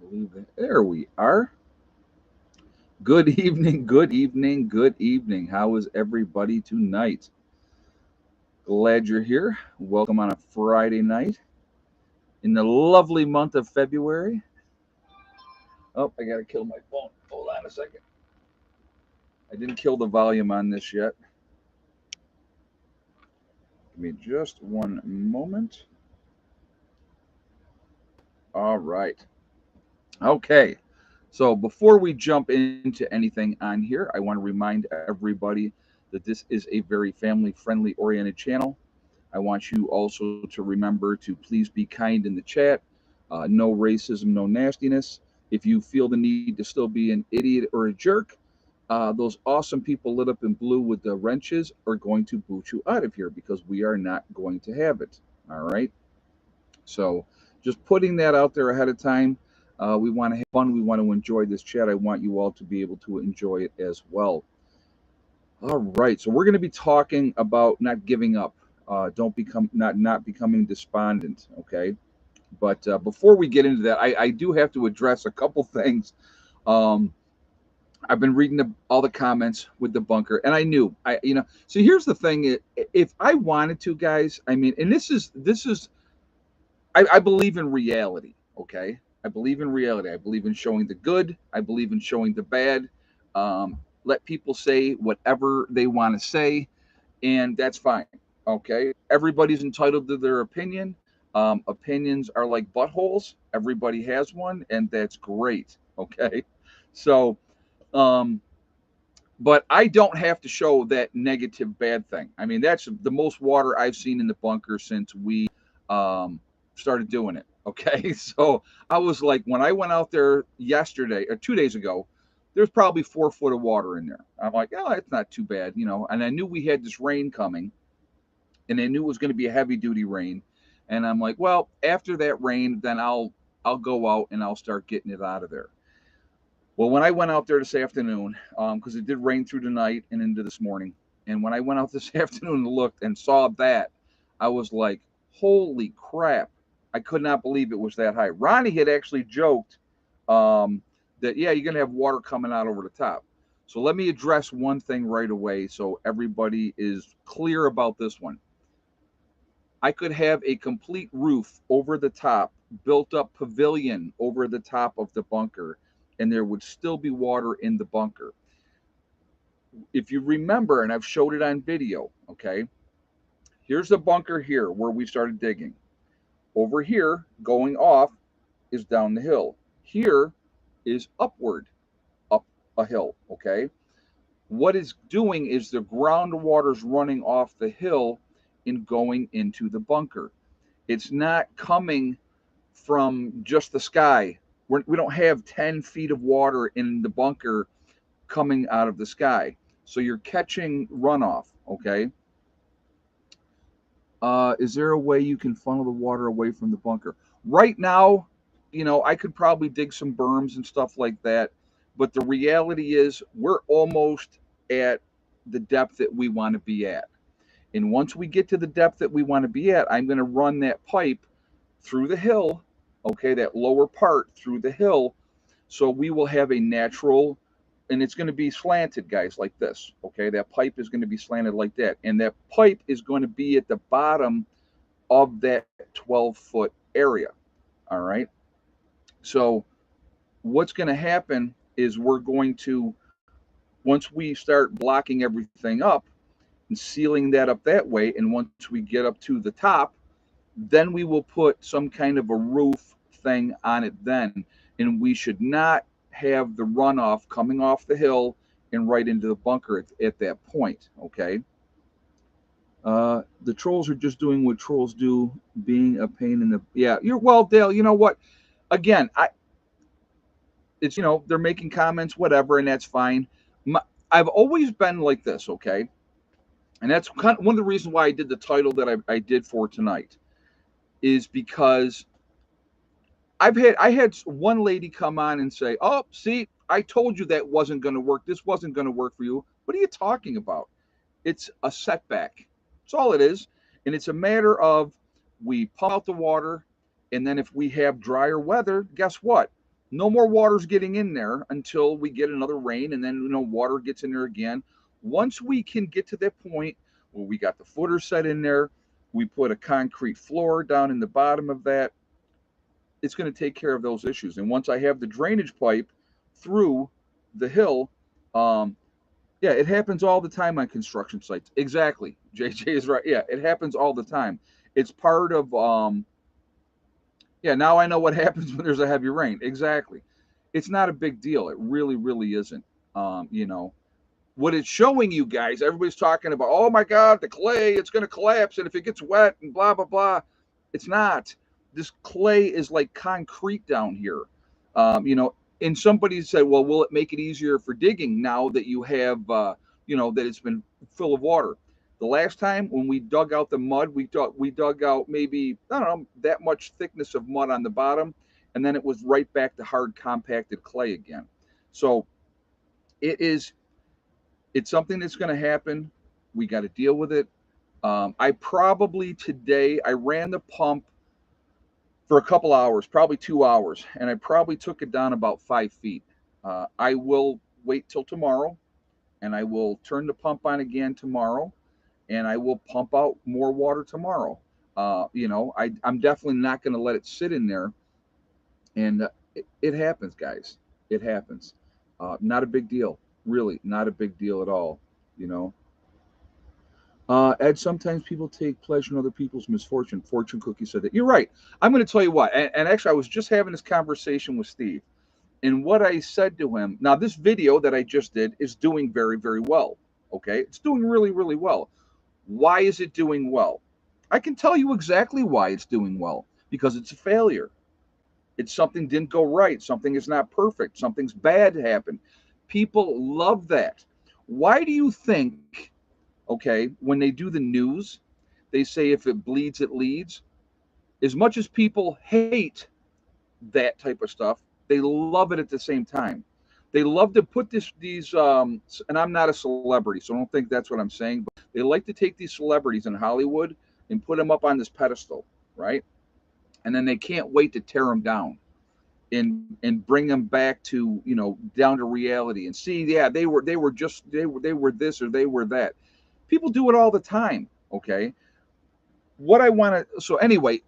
Believe that. There we are. Good evening, good evening, good evening. How is everybody tonight? Glad you're here. Welcome on a Friday night in the lovely month of February. Oh, I gotta kill my phone. Hold on a second. I didn't kill the volume on this yet. Give me just one moment. All right. Okay. So before we jump into anything on here, I want to remind everybody that this is a very family friendly oriented channel. I want you also to remember to please be kind in the chat. No racism, no nastiness. If you feel the need to still be an idiot or a jerk, those awesome people lit up in blue with the wrenches are going to boot you out of here because we are not going to have it. All right. So just putting that out there ahead of time. We want to have fun. We want to enjoy this chat. I want you all to be able to enjoy it as well. All right. So we're going to be talking about not giving up. Don't become not becoming despondent. Okay. But before we get into that, I do have to address a couple things. Um, I've been reading all the comments with the bunker, and I knew So here's the thing: if I wanted to, guys, I mean, and this is I believe in reality. Okay, I believe in reality. I believe in showing the good. I believe in showing the bad. Let people say whatever they want to say, and that's fine. Okay, everybody's entitled to their opinion. Opinions are like buttholes. Everybody has one, and that's great. Okay, so um, but I don't have to show that negative bad thing. I mean, that's the most water I've seen in the bunker since we um, started doing it. Okay, so I was like, when I went out there yesterday or 2 days ago, there's probably 4 foot of water in there. I'm like, oh, it's not too bad, you know. And I knew we had this rain coming, and I knew it was going to be a heavy duty rain. And I'm like, well, after that rain, then I'll go out and I'll start getting it out of there. Well, when I went out there this afternoon, because it did rain through the night and into this morning, and when I went out this afternoon and looked and saw that, I was like, holy crap. I could not believe it was that high. Ronnie had actually joked um, that, yeah, you're going to have water coming out over the top. So let me address one thing right away so everybody is clear about this one. I could have a complete roof over the top, built up pavilion over the top of the bunker, and there would still be water in the bunker. If you remember, and I've showed it on video, okay, here's the bunker here where we started digging. Over here, going off, is down the hill. Here is upward, up a hill, okay? What it's doing is the groundwater's running off the hill and going into the bunker. It's not coming from just the sky. We don't have 10 feet of water in the bunker coming out of the sky. So you're catching runoff, okay? Is there a way you can funnel the water away from the bunker? Right now, I could probably dig some berms and stuff like that. But the reality is, we're almost at the depth that we want to be at. And once we get to the depth that we want to be at, I'm going to run that pipe through the hill, okay, that lower part through the hill. So we will have a natural, and it's going to be slanted, guys, like this, okay? That pipe is going to be slanted like that. And that pipe is going to be at the bottom of that 12-foot area, all right? So what's going to happen is we're going to, once we start blocking everything up and sealing that up that way, and once we get up to the top, then we will put some kind of a roof thing on it then. And we should not have the runoff coming off the hill and right into the bunker at that point, okay? The trolls are just doing what trolls do, being a pain in the. Yeah, you're well, Dale. You know what? Again, it's they're making comments, whatever, and that's fine. I've always been like this, okay? And that's kind of one of the reasons why I did the title that I did for tonight, is because I had one lady come on and say, "Oh, see, I told you that wasn't going to work. This wasn't going to work for you. What are you talking about? It's a setback. That's all it is, and it's a matter of we pump out the water, and then if we have drier weather, guess what? No more water's getting in there until we get another rain, and then water gets in there again. Once we can get to that point where we got the footer set in there, we put a concrete floor down in the bottom of that, it's going to take care of those issues. And once I have the drainage pipe through the hill, um, yeah, it happens all the time on construction sites. Exactly. JJ is right. Yeah, it happens all the time. It's part of yeah, now I know what happens when there's a heavy rain. Exactly. It's not a big deal. It really, really isn't. You know, what it's showing you guys, everybody's talking about, oh my God, the clay, it's going to collapse. And if it gets wet and blah, blah, blah, it's not. This clay is like concrete down here. You know, and somebody said, well, will it make it easier for digging now that you have, that it's been full of water? The last time when we dug out the mud, we dug out maybe, I don't know, that much thickness of mud on the bottom, and then it was right back to hard compacted clay again. So it is it's something that's going to happen. We got to deal with it. I probably today I ran the pump for a couple hours, probably 2 hours, and I probably took it down about 5 feet. I will wait till tomorrow, and I will turn the pump on again tomorrow, and I will pump out more water tomorrow. I'm definitely not going to let it sit in there, and it happens, guys. It happens. Not a big deal, really, not a big deal at all. You know. Ed, sometimes people take pleasure in other people's misfortune. Fortune Cookie said that. You're right. I'm going to tell you what. And actually, I was just having this conversation with Steve. And what I said to him, now, this video that I just did is doing very, very well. Okay. It's doing really, really well. Why is it doing well? I can tell you exactly why it's doing well, because it's a failure. It's something didn't go right. Something is not perfect. Something's bad happened. People love that. Why do you think, okay, when they do the news, they say if it bleeds, it leads? As much as people hate that type of stuff, they love it at the same time. They love to put and I'm not a celebrity, so I don't think that's what I'm saying, but they like to take these celebrities in Hollywood and put them up on this pedestal, right? And then they can't wait to tear them down and bring them back to, down to reality and see, yeah, they were this or they were that. People do it all the time. Okay. What I want to, so anyway,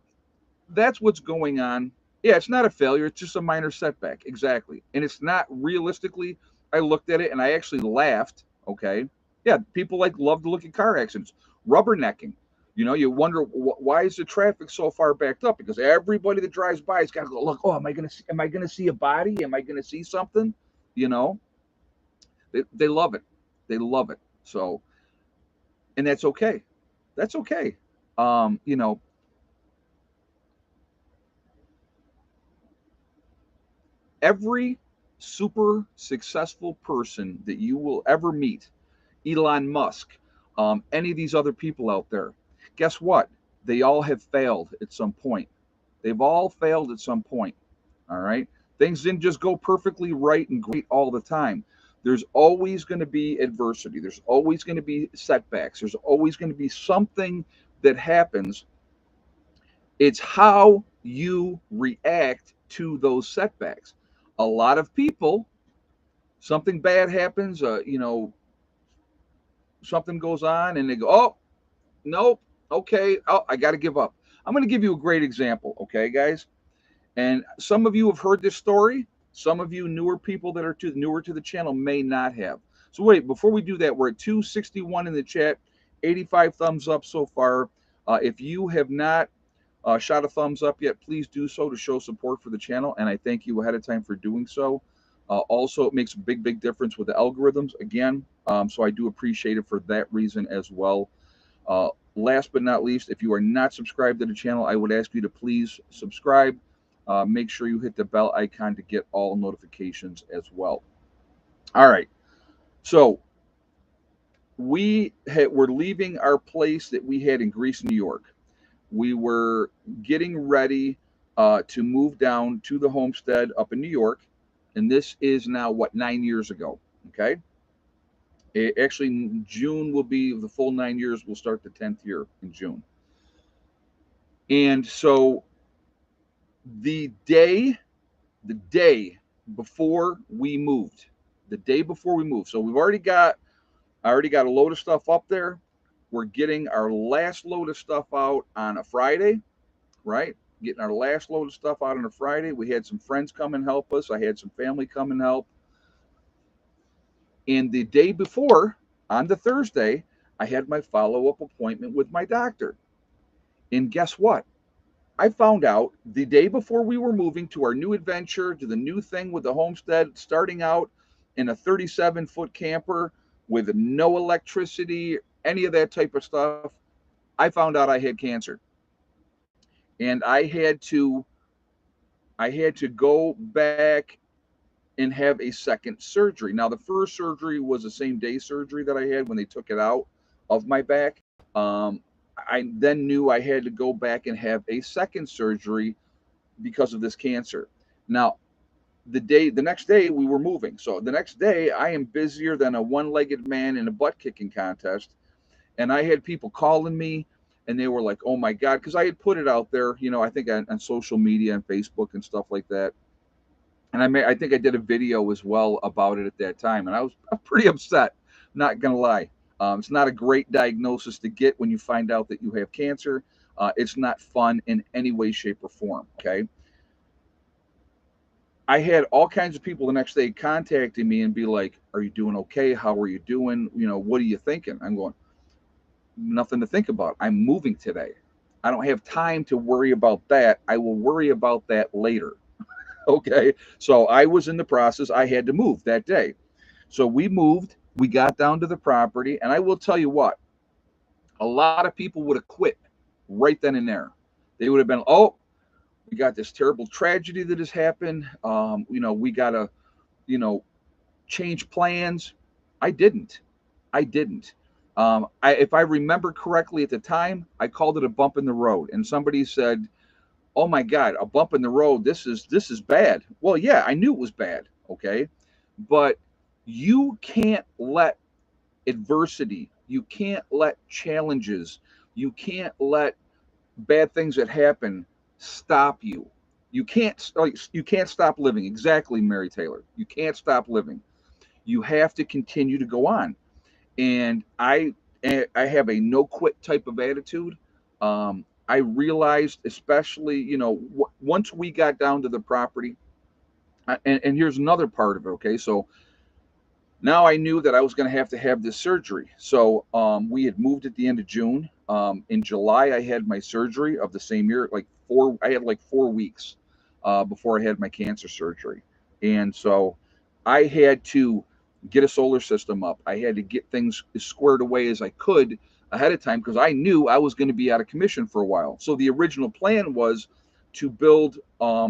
that's what's going on. Yeah, it's not a failure. It's just a minor setback. Exactly. And it's not realistically, I looked at it and I actually laughed. Okay. Yeah. People love to look at car accidents, rubbernecking. You wonder why is the traffic so far backed up? Because everybody that drives by has got to go look. Oh, am I gonna see a body? Am I gonna see something? You know, they love it. They love it. So, and that's okay. That's okay. Um, you know, every super successful person that you will ever meet, Elon Musk, any of these other people out there, guess what? They all have failed at some point. They've all failed at some point. All right. Things didn't just go perfectly right and great all the time. There's always going to be adversity. There's always going to be setbacks. There's always going to be something that happens. It's how you react to those setbacks. A lot of people, something bad happens, something goes on and they go, oh, nope, okay, oh, I got to give up. I'm going to give you a great example, okay, guys? And some of you have heard this story. Some of you newer people that are newer to the channel may not have. So wait, before we do that, we're at 261 in the chat, 85 thumbs up so far. If you have not shot a thumbs up yet, please do so to show support for the channel. And I thank you ahead of time for doing so. Also, it makes a big, big difference with the algorithms again. So I do appreciate it for that reason as well. Last but not least, if you are not subscribed to the channel, I would ask you to please subscribe. Make sure you hit the bell icon to get all notifications as well. All right. So we're leaving our place that we had in Greece, New York. We were getting ready to move down to the homestead up in New York. And this is now, 9 years ago. Okay. Actually, June will be the full 9 years. We'll start the 10th year in June. And so the day the day before we moved. The day before we moved. So I already got a load of stuff up there. We're getting our last load of stuff out on a Friday, right? Getting our last load of stuff out on a Friday. We had some friends come and help us. I had some family come and help. And the day before, on the Thursday, I had my follow up appointment with my doctor. And guess what? I found out the day before we were moving to our new adventure, to the new thing with the homestead, starting out in a 37-foot camper with no electricity, any of that type of stuff. I found out I had cancer. And I had to go back and have a second surgery. Now the first surgery was the same day surgery that I had when they took it out of my back. Um, I then knew I had to go back and have a second surgery because of this cancer. Now, the next day we were moving. So the next day I am busier than a one-legged man in a butt kicking contest. And I had people calling me and they were like, "Oh my God," because I had put it out there, I think on social media and Facebook and stuff like that. And I think I did a video as well about it at that time. And I'm pretty upset, not gonna lie. It's not a great diagnosis to get when you find out that you have cancer. It's not fun in any way, shape, or form. Okay. I had all kinds of people the next day contacting me and be like, "Are you doing okay? How are you doing? What are you thinking?" I'm going, "Nothing to think about. I'm moving today. I don't have time to worry about that. I will worry about that later." Okay. So I was in the process. I had to move that day. So we moved. We got down to the property. And I will tell you what, a lot of people would have quit right then and there. They would have been, "Oh, we got this terrible tragedy that has happened. We got to, you know, change plans." I didn't. I didn't. If I remember correctly at the time, I called it a bump in the road. And somebody said, "Oh my God, a bump in the road. This is bad." Well, yeah, I knew it was bad. Okay. But you can't let adversity, you can't let challenges, you can't let bad things that happen stop you. You can't stop living. Exactly, Mary Taylor. You can't stop living. You have to continue to go on. And I have a no quit type of attitude. I realized, especially, once we got down to the property, and here's another part of it. Okay, so now I knew that I was going to have this surgery. So we had moved at the end of June. In July, I had my surgery of the same year. I had like 4 weeks before I had my cancer surgery. And so I had to get a solar system up. I had to get things as squared away as I could ahead of time because I knew I was going to be out of commission for a while. So the original plan was to build, a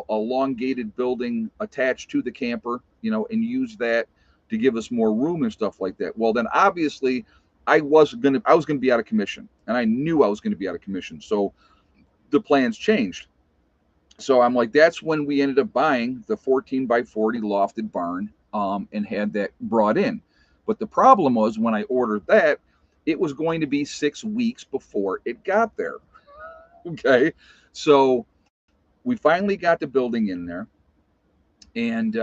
elongated building attached to the camper, and use that to give us more room and stuff like that. Well, then obviously I was gonna be out of commission, and I knew I was gonna be out of commission. So the plans changed. So I'm like, that's when we ended up buying the 14 by 40 lofted barn, and had that brought in. But the problem was when I ordered that, it was going to be 6 weeks before it got there. Okay, so we finally got the building in there. And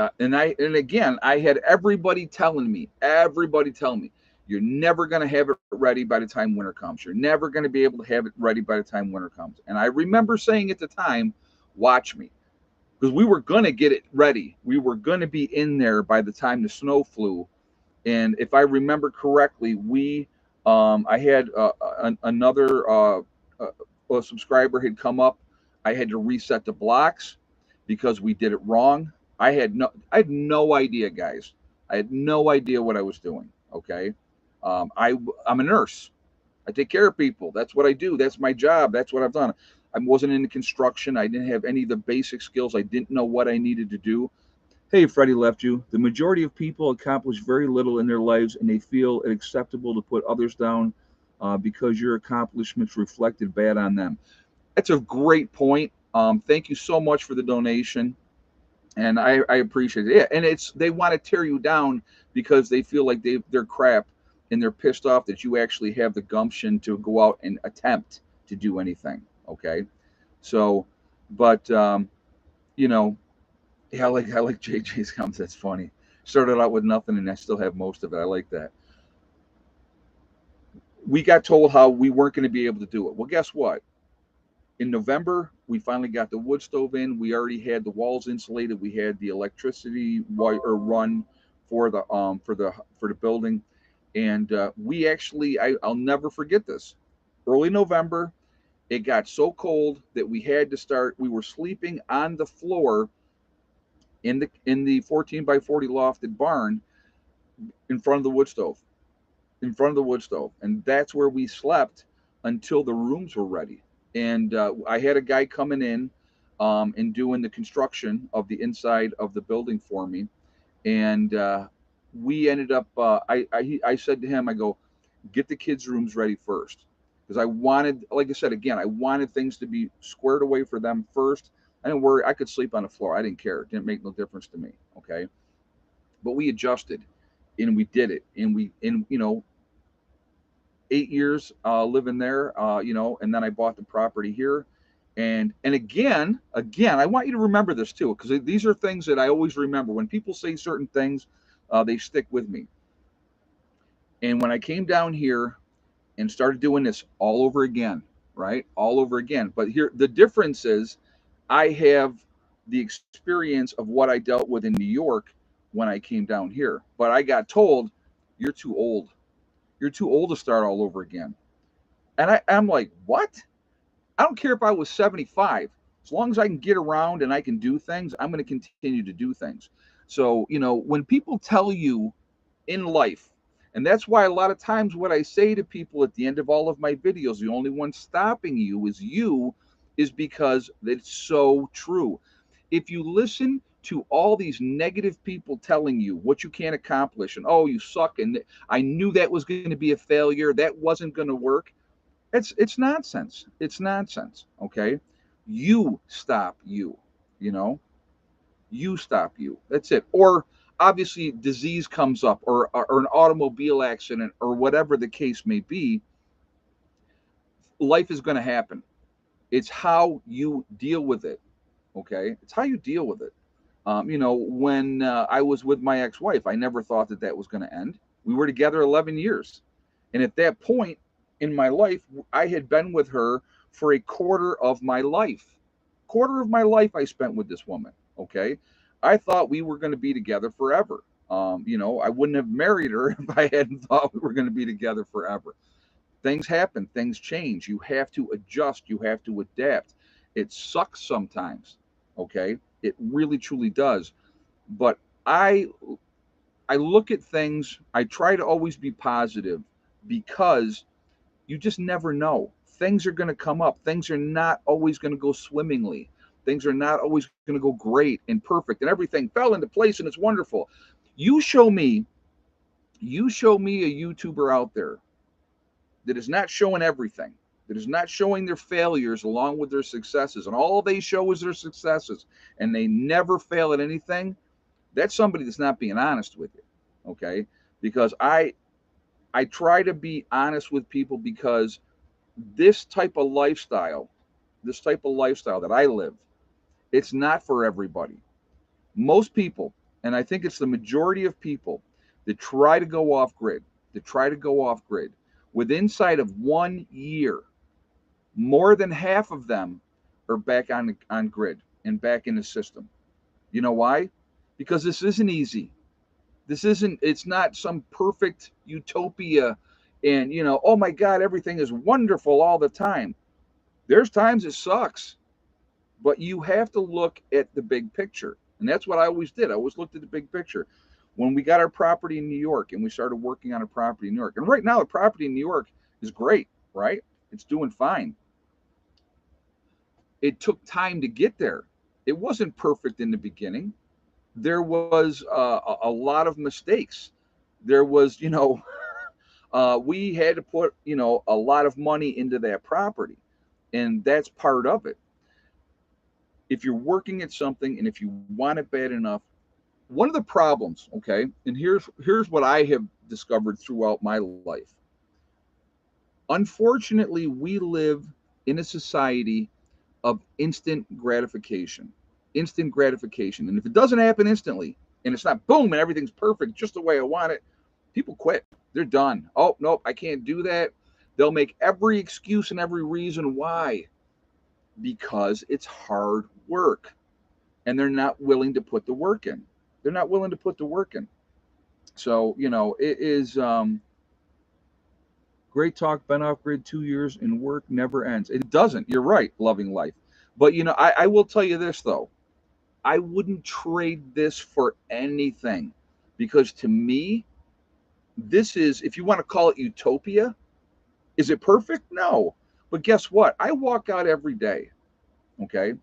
again, I had everybody telling me, "You're never going to have it ready by the time winter comes. You're never going to be able to have it ready by the time winter comes." And I remember saying at the time, "Watch me," because we were going to get it ready. We were going to be in there by the time the snow flew. And if I remember correctly, I had another a subscriber had come up. I had to reset the blocks because we did it wrong. I had no idea, guys. I had no idea what I was doing. Okay, I'm a nurse. I take care of people. That's what I do. That's my job. That's what I've done. I wasn't into construction. I didn't have any of the basic skills. I didn't know what I needed to do. Hey, Freddie left you. The majority of people accomplish very little in their lives, and they feel it acceptable to put others down because your accomplishments reflected bad on them. That's a great point. Thank you so much for the donation, and I appreciate it. Yeah, and they want to tear you down because they feel like they're crap, and they're pissed off that you actually have the gumption to go out and attempt to do anything. Okay, so, but you know, Yeah, I like JJ's comments. That's funny. Started out with nothing, and I still have most of it. I like that. We got told how we weren't going to be able to do it. Well, guess what? In November, we finally got the wood stove in. We already had the walls insulated. We had the electricity wire run for the building, and we actually I'll never forget this. Early November, it got so cold that we had to start. We were sleeping on the floor in the 14 by 40 lofted barn in front of the wood stove, and that's where we slept until the rooms were ready. And I had a guy coming in and doing the construction of the inside of the building for me, and we ended up. I said to him, I go, get the kids' rooms ready first, because I wanted, like I said again, I wanted things to be squared away for them first. I didn't worry. I could sleep on the floor. I didn't care. It didn't make no difference to me. Okay, but we adjusted, and we did it, and 8 years living there, and then I bought the property here. And again, I want you to remember this too, because these are things that I always remember. When people say certain things, they stick with me. And when I came down here and started doing this all over again, right? All over again. But here, the difference is I have the experience of what I dealt with in New York when I came down here. But I got told, you're too old. You're too old to start all over again. And I'm like, what? I don't care if I was 75. As long as I can get around and I can do things, I'm going to continue to do things. So, when people tell you in life, and that's why a lot of times what I say to people at the end of all of my videos, the only one stopping you, is because it's so true. If you listen to all these negative people telling you what you can't accomplish, and oh, you suck, and I knew that was going to be a failure, that wasn't going to work, it's nonsense. It's nonsense. Okay, you stop you. You know, you stop you. That's it. Or obviously, disease comes up, or an automobile accident, or whatever the case may be. Life is going to happen. It's how you deal with it. Okay, it's how you deal with it. When I was with my ex-wife, I never thought that that was going to end. We were together 11 years. And at that point in my life, I had been with her for a quarter of my life. Quarter of my life I spent with this woman. Okay. I thought we were going to be together forever. I wouldn't have married her if I hadn't thought we were going to be together forever. Things happen, things change. You have to adjust, you have to adapt. It sucks sometimes. Okay. It really truly does. But I I look at things, I try to always be positive, because you just never know. Things are going to come up. Things are not always going to go swimmingly. Things are not always going to go great and perfect and everything fell into place and it's wonderful. You show me, you show me a YouTuber out there that is not showing everything, that is not showing their failures along with their successes, and all they show is their successes, and they never fail at anything. That's somebody that's not being honest with you. Okay? Because I try to be honest with people, because this type of lifestyle, this type of lifestyle that I live, it's not for everybody. Most people, and I think it's the majority of people that try to go off grid, with inside of 1 year, more than half of them are back on grid and back in the system. You know why? Because this isn't easy. It's not some perfect utopia, and oh my God, everything is wonderful all the time. There's times it sucks, but you have to look at the big picture. And that's what I always did. I always looked at the big picture. When we got our property in New York and we started working on a property in New York, and right now the property in New York is great, right? It's doing fine. It took time to get there. It wasn't perfect in the beginning. There was a lot of mistakes. There was, we had to put, a lot of money into that property, and that's part of it. If you're working at something and if you want it bad enough, one of the problems, okay, and here's what I have discovered throughout my life. Unfortunately, we live in a society of instant gratification. instant gratification. And if it doesn't happen instantly, and it's not boom and everything's perfect just the way I want it, people quit. They're done. Oh, nope, I can't do that. They'll make every excuse and every reason why, because it's hard work and they're not willing to put the work in. They're not willing to put the work in. So, it is great talk. Been off grid 2 years and work never ends. It doesn't. You're right. Loving life. But, I will tell you this, though. I wouldn't trade this for anything because to me, this is, if you want to call it utopia, is it perfect? No. But guess what? I walk out every day. Okay.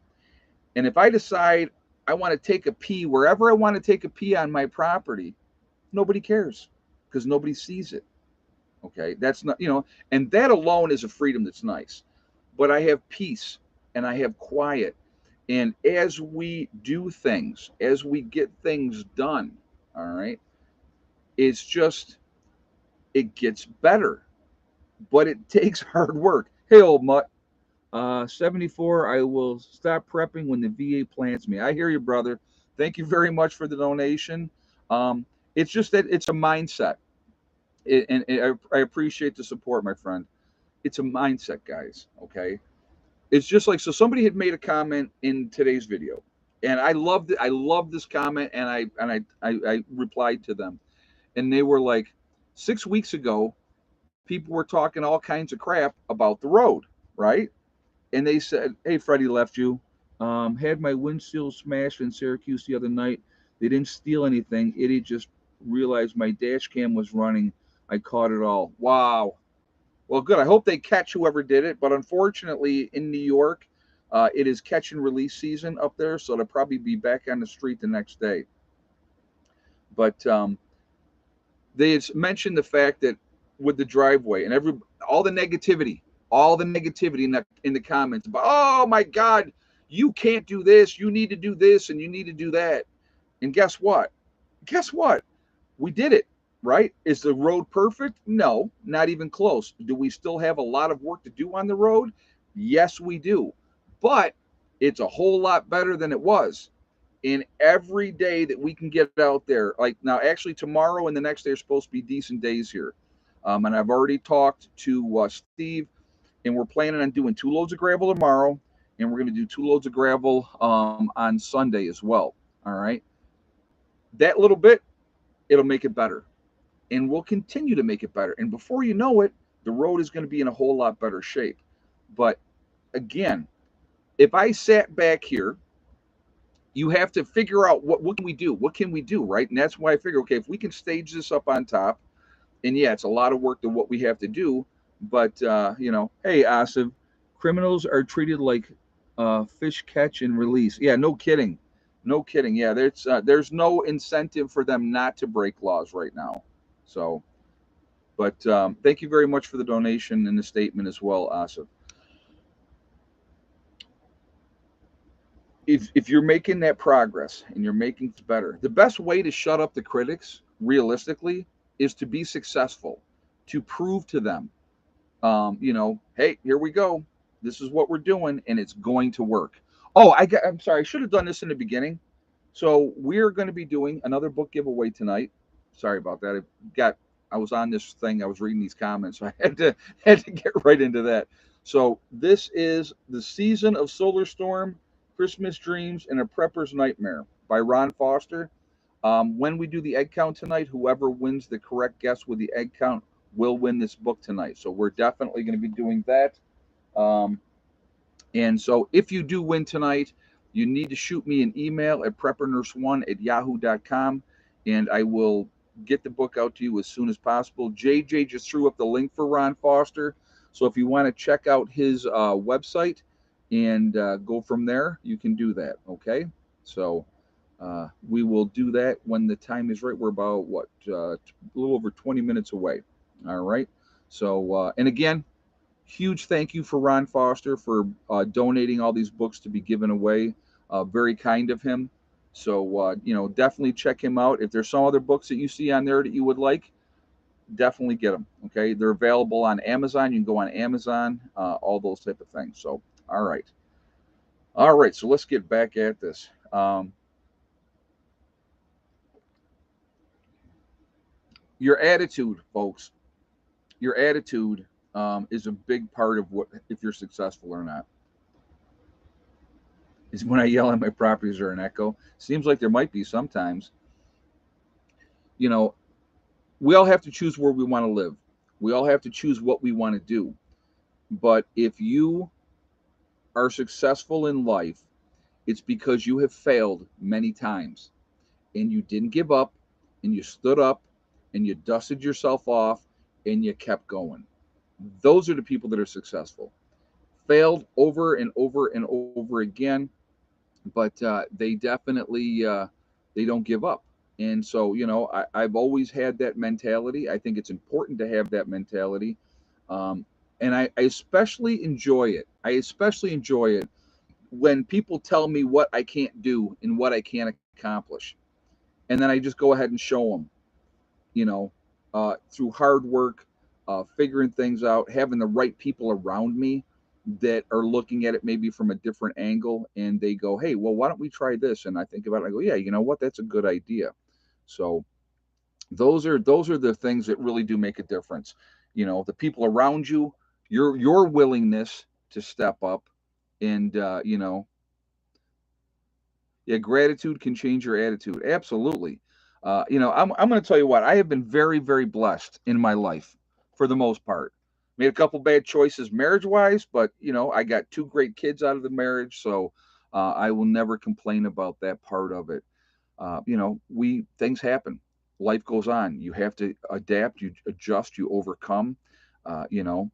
And if I decide I want to take a pee wherever I want to take a pee on my property, nobody cares because nobody sees it. Okay. That's not, and that alone is a freedom that's nice. But I have peace and I have quiet. And as we do things, as we get things done, all right, it's just, it gets better, but it takes hard work. Hey, old mutt, 74, I will stop prepping when the VA plants me. I hear you, brother. Thank you very much for the donation. It's just that it's a mindset. And I appreciate the support, my friend. It's a mindset, guys, okay? It's just like, so somebody had made a comment in today's video, and I loved it. I loved this comment, and I replied to them, and they were like, 6 weeks ago, people were talking all kinds of crap about the road, right? And they said, "Hey, Freddie left you. Had my windshield smashed in Syracuse the other night. They didn't steal anything. Idiot just realized my dash cam was running. I caught it all. Wow. Well, good. I hope they catch whoever did it. But unfortunately, in New York, it is catch and release season up there, so they'll probably be back on the street the next day. But they mentioned the fact that with the driveway and all the negativity, in the comments about, oh my God, you can't do this, you need to do this, and you need to do that. And guess what? Guess what? We did it, right? Is the road perfect? No, not even close. Do we still have a lot of work to do on the road? Yes, we do. But it's a whole lot better than it was. In every day that we can get out there, like now, actually, tomorrow and the next day are supposed to be decent days here. And I've already talked to Steve, and we're planning on doing 2 loads of gravel tomorrow, and we're going to do 2 loads of gravel on Sunday as well. All right. That little bit, it'll make it better. And we'll continue to make it better. And before you know it, the road is going to be in a whole lot better shape. But again, if I sat back here, you have to figure out what can we do? What can we do, right? And that's why I figure, okay, if we can stage this up on top, and yeah, it's a lot of work to what we have to do, but hey, Asif, criminals are treated like fish catch and release. Yeah, no kidding. No kidding. Yeah, there's no incentive for them not to break laws right now. So, but thank you very much for the donation and the statement as well, Asif. If you're making that progress and you're making it better, the best way to shut up the critics, realistically, is to be successful, to prove to them, hey, here we go. This is what we're doing, and it's going to work. Oh, I'm sorry. I should have done this in the beginning. So we're going to be doing another book giveaway tonight. Sorry about that. I was on this thing. I was reading these comments, so I had to get right into that. So this is The Season of Solar Storm, Christmas Dreams, and a Prepper's Nightmare by Ron Foster. When we do the egg count tonight, whoever wins the correct guess with the egg count will win this book tonight. So we're definitely going to be doing that. And so if you do win tonight, you need to shoot me an email at preppernurse1@yahoo.com, and I will get the book out to you as soon as possible. JJ just threw up the link for Ron Foster. So if you want to check out his website and go from there, you can do that. Okay. So we will do that when the time is right. We're about a little over 20 minutes away. All right. So, and again, huge thank you for Ron Foster for donating all these books to be given away. Very kind of him. So, definitely check him out. If there's some other books that you see on there that you would like, definitely get them. Okay. They're available on Amazon. You can go on Amazon, all those type of things. So, all right. All right. So let's get back at this. Um, your attitude, folks, your attitude is a big part of what if you're successful or not. Is when I yell at my properties or an echo. Seems like there might be sometimes. You know, we all have to choose where we want to live. We all have to choose what we want to do. But if you are successful in life, it's because you have failed many times and you didn't give up and you stood up and you dusted yourself off and you kept going. Those are the people that are successful. Failed over and over and over again, but they definitely they don't give up. And so, I've always had that mentality. I think it's important to have that mentality. Um, and I especially enjoy it. I especially enjoy it when people tell me what I can't do and what I can't accomplish. And then I just go ahead and show them, through hard work, figuring things out, having the right people around me that are looking at it maybe from a different angle, and they go, "Hey, well, why don't we try this?" And I think about it, I go, "Yeah, you know what? That's a good idea." So those are the things that really do make a difference. The people around you, your willingness to step up, and yeah, gratitude can change your attitude. Absolutely. I'm going to tell you what, I have been very, very blessed in my life for the most part. Made a couple bad choices marriage wise, but, I got two great kids out of the marriage. So I will never complain about that part of it. Things happen. Life goes on. You have to adapt, you adjust, you overcome, uh, you know,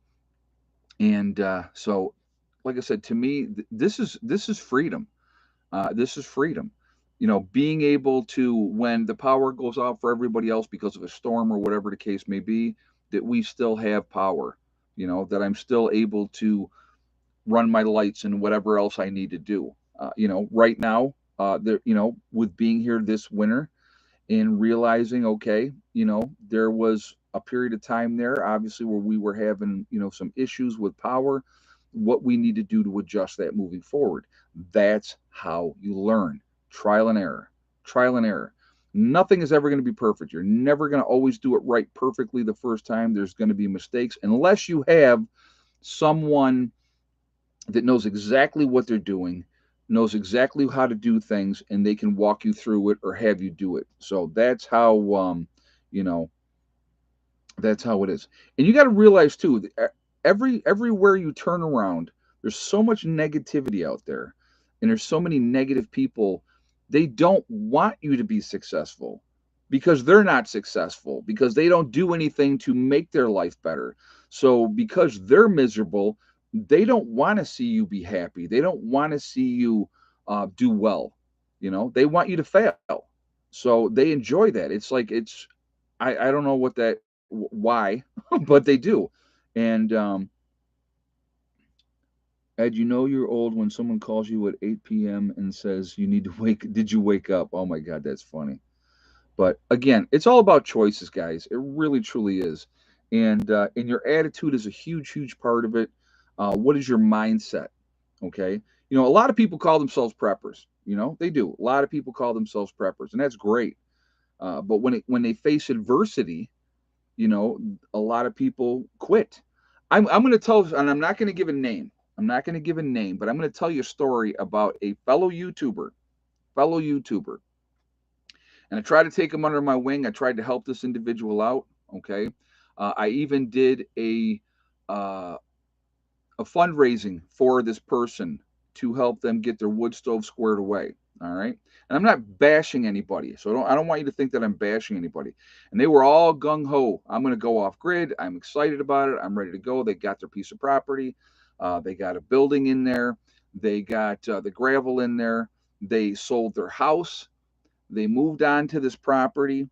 so, like I said, to me, this is freedom. This is freedom. Being able to, when the power goes out for everybody else because of a storm or whatever the case may be, that we still have power. That I'm still able to run my lights and whatever else I need to do. Right now, with being here this winter and realizing, okay, there was a period of time there, obviously, where we were having, some issues with power, what we need to do to adjust that moving forward. That's how you learn. Trial and error. Trial and error. Nothing is ever going to be perfect. You're never going to always do it right perfectly the first time. There's going to be mistakes unless you have someone that knows exactly what they're doing, knows exactly how to do things, and they can walk you through it or have you do it. So you know, that's how it is. And you got to realize too, everywhere you turn around, there's so much negativity out there, and there's so many negative people. They don't want you to be successful because they're not successful because they don't do anything to make their life better. So because they're miserable, they don't want to see you be happy. They don't want to see you do well. They want you to fail. So they enjoy that. It's like I don't know what that why, but they do. And Ed, you're old when someone calls you at 8 p.m. and says you need to wake. Did you wake up? Oh my God, that's funny. But again, it's all about choices, guys. It really, truly is. And your attitude is a huge, huge part of it. What is your mindset? Okay. A lot of people call themselves preppers. They do. A lot of people call themselves preppers, and that's great. But when they face adversity, a lot of people quit. I'm going to tell, and I'm not going to give a name. I'm not going to give a name, but I'm going to tell you a story about a fellow YouTuber. And I tried to take him under my wing. I tried to help this individual out. Okay. I even did uh, a fundraising for this person to help them get their wood stove squared away. All right. And I'm not bashing anybody. So I don't want you to think that I'm bashing anybody. And they were all gung ho. I'm going to go off grid. I'm excited about it. I'm ready to go. They got their piece of property. They got a building in there. They got the gravel in there. They sold their house. They moved on to this property.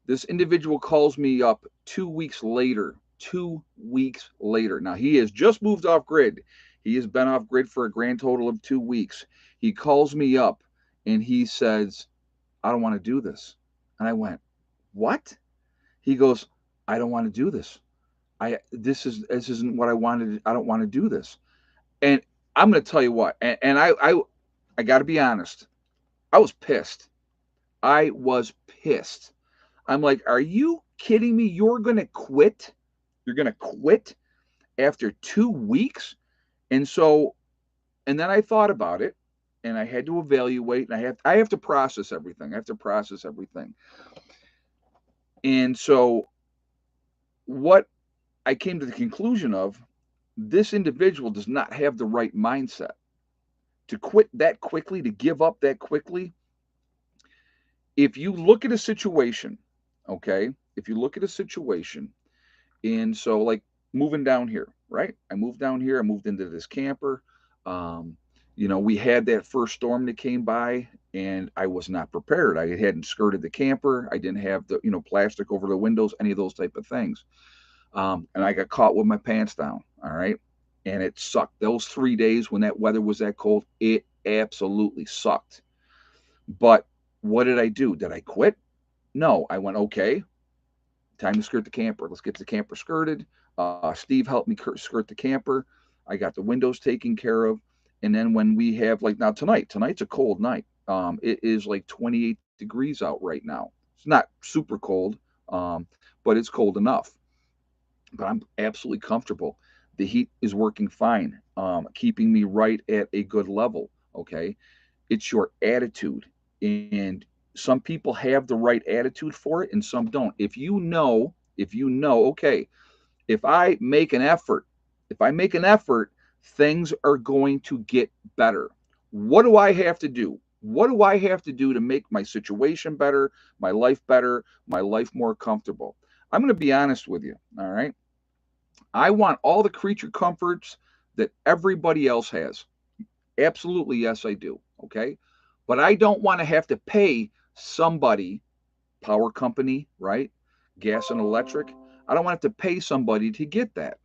This individual calls me up 2 weeks later. 2 weeks later. Now, he has just moved off grid. He has been off grid for a grand total of 2 weeks. He calls me up and he says, I don't want to do this. And I went, what? He goes, I don't want to do this. This isn't what I wanted. I don't want to do this. And I'm going to tell you what. And I I got to be honest. I was pissed. I was pissed. I'm like, are you kidding me? You're going to quit? You're going to quit after 2 weeks? And so, and then I thought about it and I had to evaluate and I have to process everything. I have to process everything. And so what I came to the conclusion of, this individual does not have the right mindset to quit that quickly, to give up that quickly. If you look at a situation, okay, if you look at a situation, and so like moving down here, right? I moved down here, I moved into this camper. Um, we had that first storm that came by, and I was not prepared. I hadn't skirted the camper. I didn't have the, plastic over the windows, any of those type of things. And I got caught with my pants down. All right. And it sucked. Those 3 days when that weather was that cold, it absolutely sucked. But what did I do? Did I quit? No. I went, okay, time to skirt the camper. Let's get the camper skirted. Steve helped me skirt the camper. I got the windows taken care of. And then when we have, like, now tonight's a cold night. It is like 28 degrees out right now. It's not super cold, but it's cold enough. But I'm absolutely comfortable. The heat is working fine, keeping me right at a good level. Okay. It's your attitude. And some people have the right attitude for it and some don't. If you know, okay, if I make an effort, things are going to get better. What do I have to do? What do I have to do to make my situation better, my life more comfortable? I'm going to be honest with you. All right. I want all the creature comforts that everybody else has. Absolutely, yes, I do. Okay. But I don't want to have to pay somebody, power company, right? Gas and electric. I don't want to have to pay somebody to get that.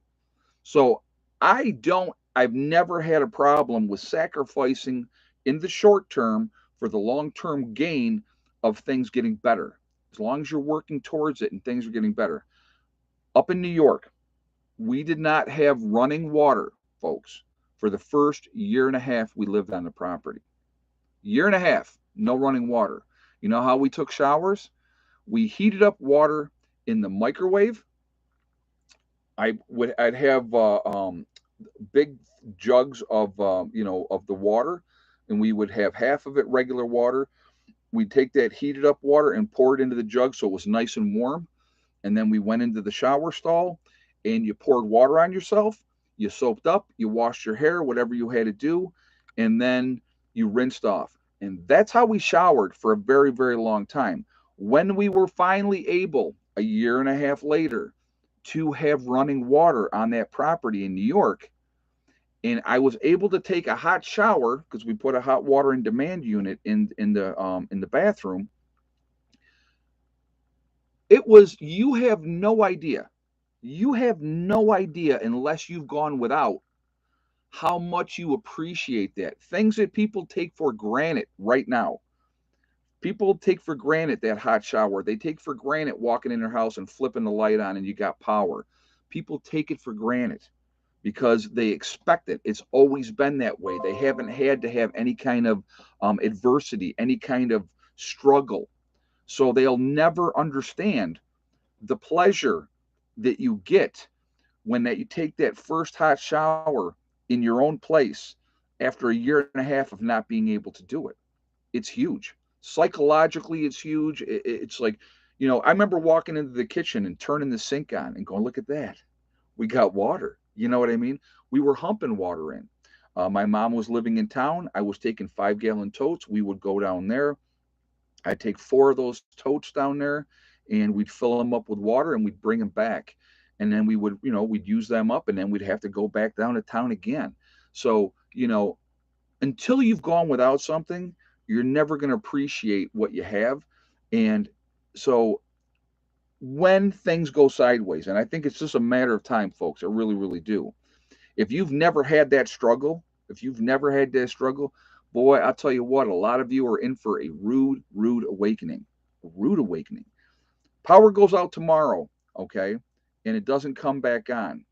So I've never had a problem with sacrificing in the short term for the long term gain of things getting better. As long as you're working towards it and things are getting better. Up in New York, we did not have running water, folks, for the first year and a half we lived on the property. Year and a half, no running water. You know how we took showers? We heated up water in the microwave. I'd have big jugs of of the water, and we would have half of it regular water. We'd take that heated up water and pour it into the jug so it was nice and warm. And then we went into the shower stall, and you poured water on yourself. You soaped up, you washed your hair, whatever you had to do, and then you rinsed off. And that's how we showered for a very, very long time. When we were finally able, a year and a half later, to have running water on that property in New York, and I was able to take a hot shower because we put a hot water in demand unit in the bathroom. It was, you have no idea. You have no idea unless you've gone without how much you appreciate that. Things that people take for granted right now. People take for granted that hot shower. They take for granted walking in their house and flipping the light on and you got power. People take it for granted because they expect it. It's always been that way. They haven't had to have any kind of adversity, any kind of struggle. So they'll never understand the pleasure that you get when that you take that first hot shower in your own place after a year and a half of not being able to do it. It's huge. Psychologically, it's huge. It's like, I remember walking into the kitchen and turning the sink on and going, look at that. We got water. You know what I mean? We were humping water in. My mom was living in town. I was taking 5-gallon totes. We would go down there. I'd take 4 of those totes down there and we'd fill them up with water and we'd bring them back. And then we would, we'd use them up and then we'd have to go back down to town again. So, until you've gone without something, you're never going to appreciate what you have. And so when things go sideways, and I think it's just a matter of time, folks, I really, really do. If you've never had that struggle, boy, I'll tell you what, a lot of you are in for a rude, rude awakening. A rude awakening. Power goes out tomorrow, okay, and it doesn't come back on.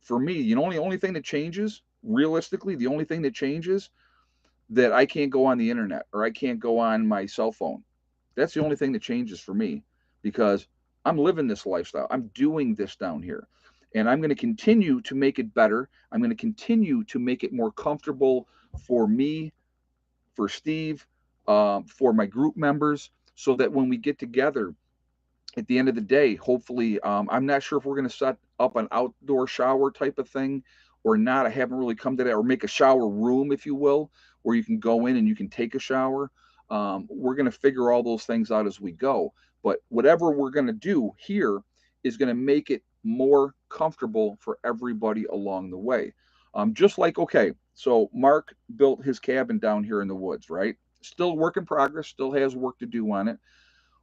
For me, the only thing that changes, realistically, the only thing that changes, that I can't go on the internet or I can't go on my cell phone. That's the only thing that changes for me because I'm living this lifestyle. I'm doing this down here. And I'm going to continue to make it better. I'm going to continue to make it more comfortable for me, for Steve, for my group members, so that when we get together at the end of the day, hopefully, I'm not sure if we're going to set up an outdoor shower type of thing or not. I haven't really come to that, or make a shower room, if you will, where you can go in and you can take a shower. We're going to figure all those things out as we go. But whatever we're going to do here is going to make it more comfortable for everybody along the way. Just like, okay, so Mark built his cabin down here in the woods, right? Still work in progress, still has work to do on it.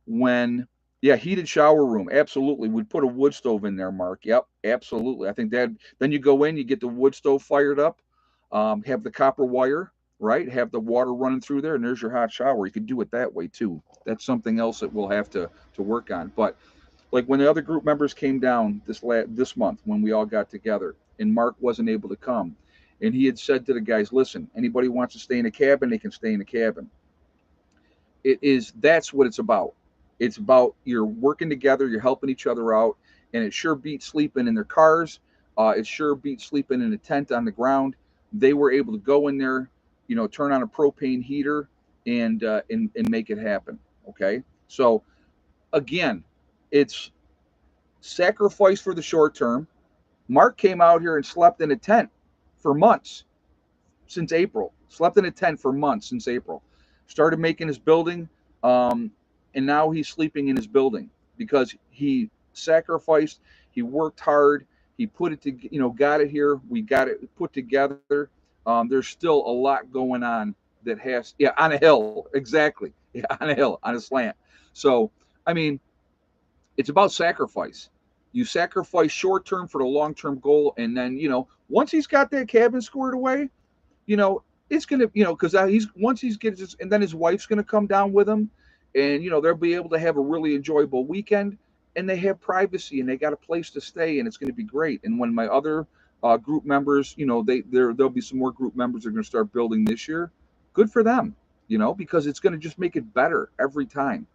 When Yeah, heated shower room, absolutely. We'd put a wood stove in there, Mark. Yep, absolutely. I think that then you go in, you get the wood stove fired up, have the copper wire, right? Have the water running through there, and there's your hot shower. You could do it that way too. That's something else that we'll have to work on. But like when the other group members came down this month when we all got together, and Mark wasn't able to come, and he had said to the guys, "Listen, anybody wants to stay in a cabin, they can stay in a cabin." That's what it's about. It's about you're working together, you're helping each other out, and it sure beats sleeping in their cars. It sure beats sleeping in a tent on the ground. They were able to go in there, turn on a propane heater and make it happen. Okay, so again, it's sacrifice for the short term. Mark came out here and slept in a tent for months since April. Slept in a tent for months since April. Started making his building, and now he's sleeping in his building because he sacrificed. He worked hard. He put it to, got it here. We got it put together. There's still a lot going on that has, yeah, on a hill, exactly, yeah, on a hill, on a slant. So, I mean, it's about sacrifice. You sacrifice short term for the long term goal, and then once he's got that cabin squared away, you know, it's gonna, because he's once he's gets his, and then his wife's gonna come down with him, and they'll be able to have a really enjoyable weekend, and they have privacy and they got a place to stay, and it's gonna be great. And when my other group members, there'll be some more group members that are gonna start building this year. Good for them, because it's gonna just make it better every time.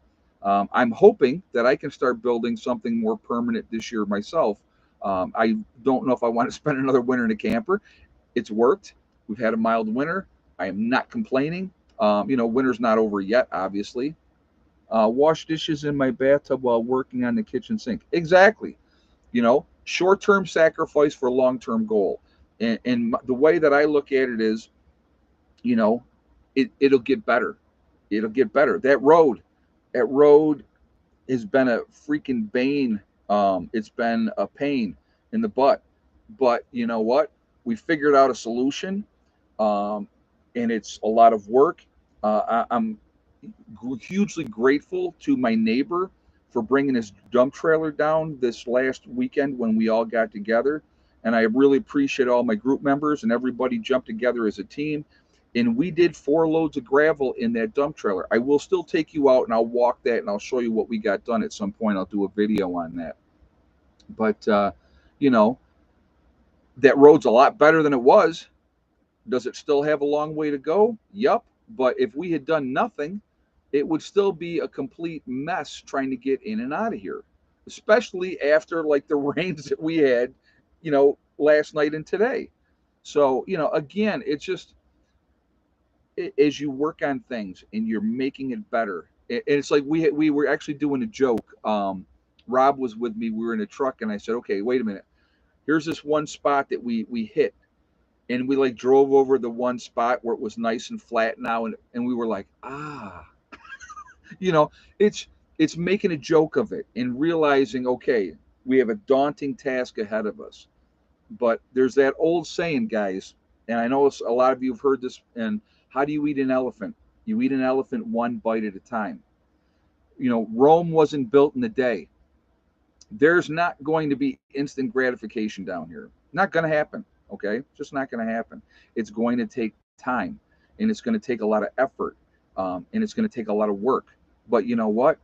I'm hoping that I can start building something more permanent this year myself. I don't know if I want to spend another winter in a camper. It's worked. We've had a mild winter. I am not complaining. Winter's not over yet, obviously. Wash dishes in my bathtub while working on the kitchen sink. Exactly. Short term sacrifice for long term goal. And the way that I look at it is, you know, it'll get better. It'll get better. That road has been a freaking bane. It's been a pain in the butt. But you know what? We figured out a solution, um, and it's a lot of work. I'm hugely grateful to my neighbor for bringing his dump trailer down this last weekend when we all got together. And I really appreciate all my group members and everybody jumped together as a team. And we did 4 loads of gravel in that dump trailer. I will still take you out and I'll walk that and I'll show you what we got done at some point. I'll do a video on that. But, you know, that road's a lot better than it was. Does it still have a long way to go? Yup. But if we had done nothing, it would still be a complete mess trying to get in and out of here, especially after like the rains that we had, last night and today. So, again, it's just as you work on things and you're making it better. And it's like we were actually doing a joke. Rob was with me. We were in a truck, and I said, "Okay, wait a minute. Here's this one spot that we hit." And we like drove over the one spot where it was nice and flat now, and we were like, you know, it's it's making a joke of it and realizing, okay, we have a daunting task ahead of us. But there's that old saying, guys, and I know a lot of you have heard this. And how do you eat an elephant? You eat an elephant one bite at a time. Rome wasn't built in a day. There's not going to be instant gratification down here. Not going to happen. Okay, just not going to happen. It's going to take time, and it's going to take a lot of effort, and it's going to take a lot of work. But you know what?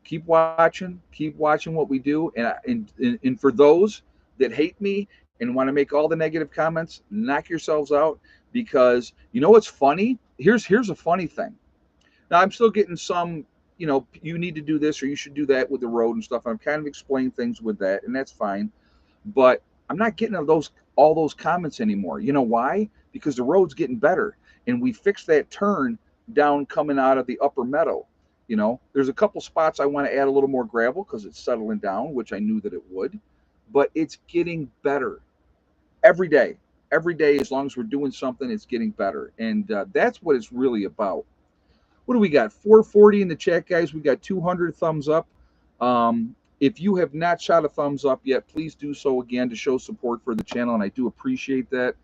Keep watching what we do, and for those that hate me and want to make all the negative comments, knock yourselves out, because you know what's funny here's a funny thing. Now I'm still getting some, you need to do this or you should do that with the road and stuff. I'm kind of explaining things with that, and that's fine. But I'm not getting all those comments anymore. You know why? Because the road's getting better, and we fixed that turn down coming out of the upper meadow. There's a couple spots I want to add a little more gravel because it's settling down, which I knew that it would, but it's getting better every day. Every day, as long as we're doing something, it's getting better, and that's what it's really about. What do we got? 440 in the chat, guys. We got 200 thumbs up. If you have not shot a thumbs up yet, please do so again to show support for the channel, and I do appreciate that.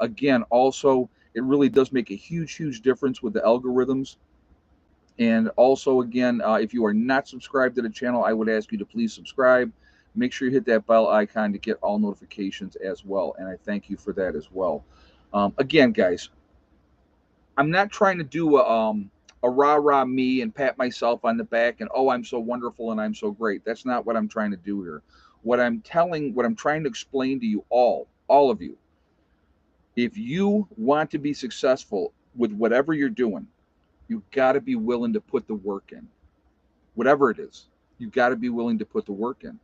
Again, also, it really does make a huge difference with the algorithms. And also, again, if you are not subscribed to the channel, I would ask you to please subscribe. Make sure you hit that bell icon to get all notifications as well, and I thank you for that as well. Again, guys, I'm not trying to do a rah-rah me and pat myself on the back and, oh, I'm so wonderful and I'm so great. That's not what I'm trying to do here. What I'm trying to explain to you all of you, if you want to be successful with whatever you're doing, you've got to be willing to put the work in. Whatever it is, you've got to be willing to put the work in.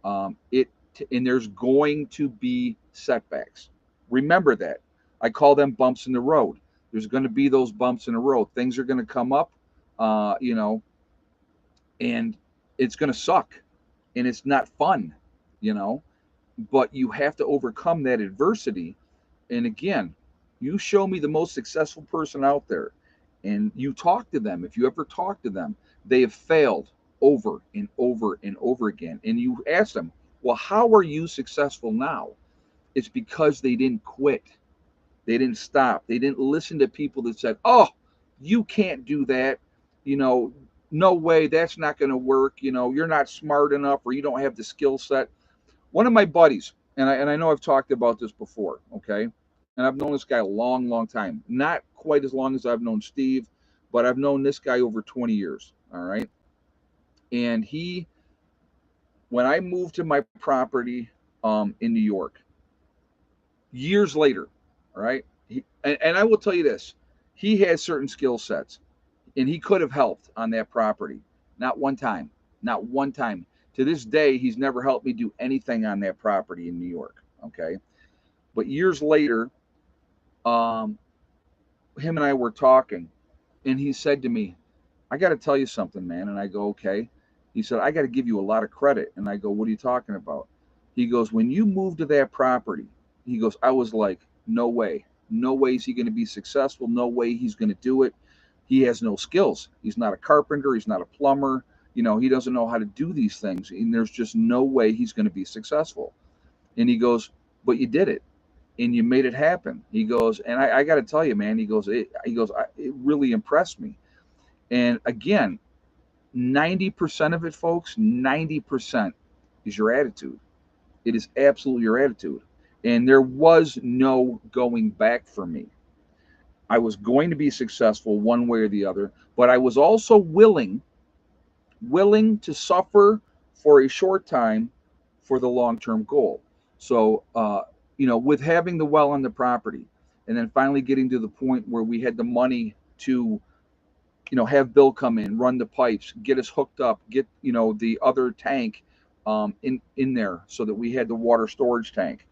And there's going to be setbacks. Remember that. I call them bumps in the road. There's going to be those bumps in the road. Things are going to come up, and it's going to suck, and it's not fun, but you have to overcome that adversity. And again, you show me the most successful person out there, and you talk to them. If you ever talk to them, they have failed over and over and over again. And you ask them, well, how are you successful now? It's because they didn't quit. They didn't stop. They didn't listen to people that said, oh, you can't do that. No way, that's not going to work. You're not smart enough, or you don't have the skill set. One of my buddies, and I know I've talked about this before, okay? And I've known this guy a long time. Not quite as long as I've known Steve, but I've known this guy over 20 years, all right? And when I moved to my property in New York, years later, all right, and I will tell you this, he has certain skill sets, and he could have helped on that property. Not one time. Not one time. To this day, he's never helped me do anything on that property in New York, okay? But years later, him and I were talking, and he said to me, I got to tell you something, man. And I go, okay. He said, I got to give you a lot of credit. And I go, what are you talking about? He goes, when you moved to that property, he goes, I was like, no way. No way is he going to be successful. No way he's going to do it. He has no skills. He's not a carpenter. He's not a plumber. He doesn't know how to do these things. And there's just no way he's going to be successful. And he goes, but you did it. And you made it happen. He goes, and I got to tell you, man, it really impressed me. And again, 90% of it, folks, 90% is your attitude. It is absolutely your attitude. And there was no going back for me. I was going to be successful one way or the other, but I was also willing to suffer for a short time for the long-term goal. So, with having the well on the property, and then finally getting to the point where we had the money to, have Bill come in, run the pipes, get us hooked up, get, the other tank in there so that we had the water storage tank,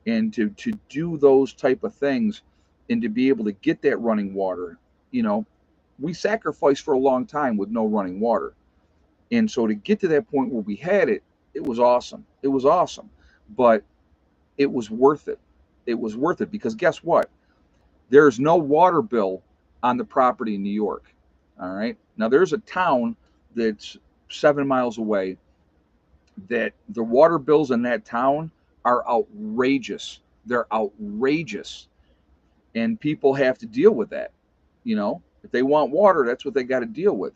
and to do those type of things, and to be able to get that running water, we sacrificed for a long time with no running water. And so to get to that point where we had it, it was awesome. It was awesome. But it was worth it. It was worth it because guess what? There's no water bill on the property in New York. All right. Now there's a town that's 7 miles away that the water bills in that town are outrageous. They're outrageous. And people have to deal with that. If they want water, that's what they got to deal with.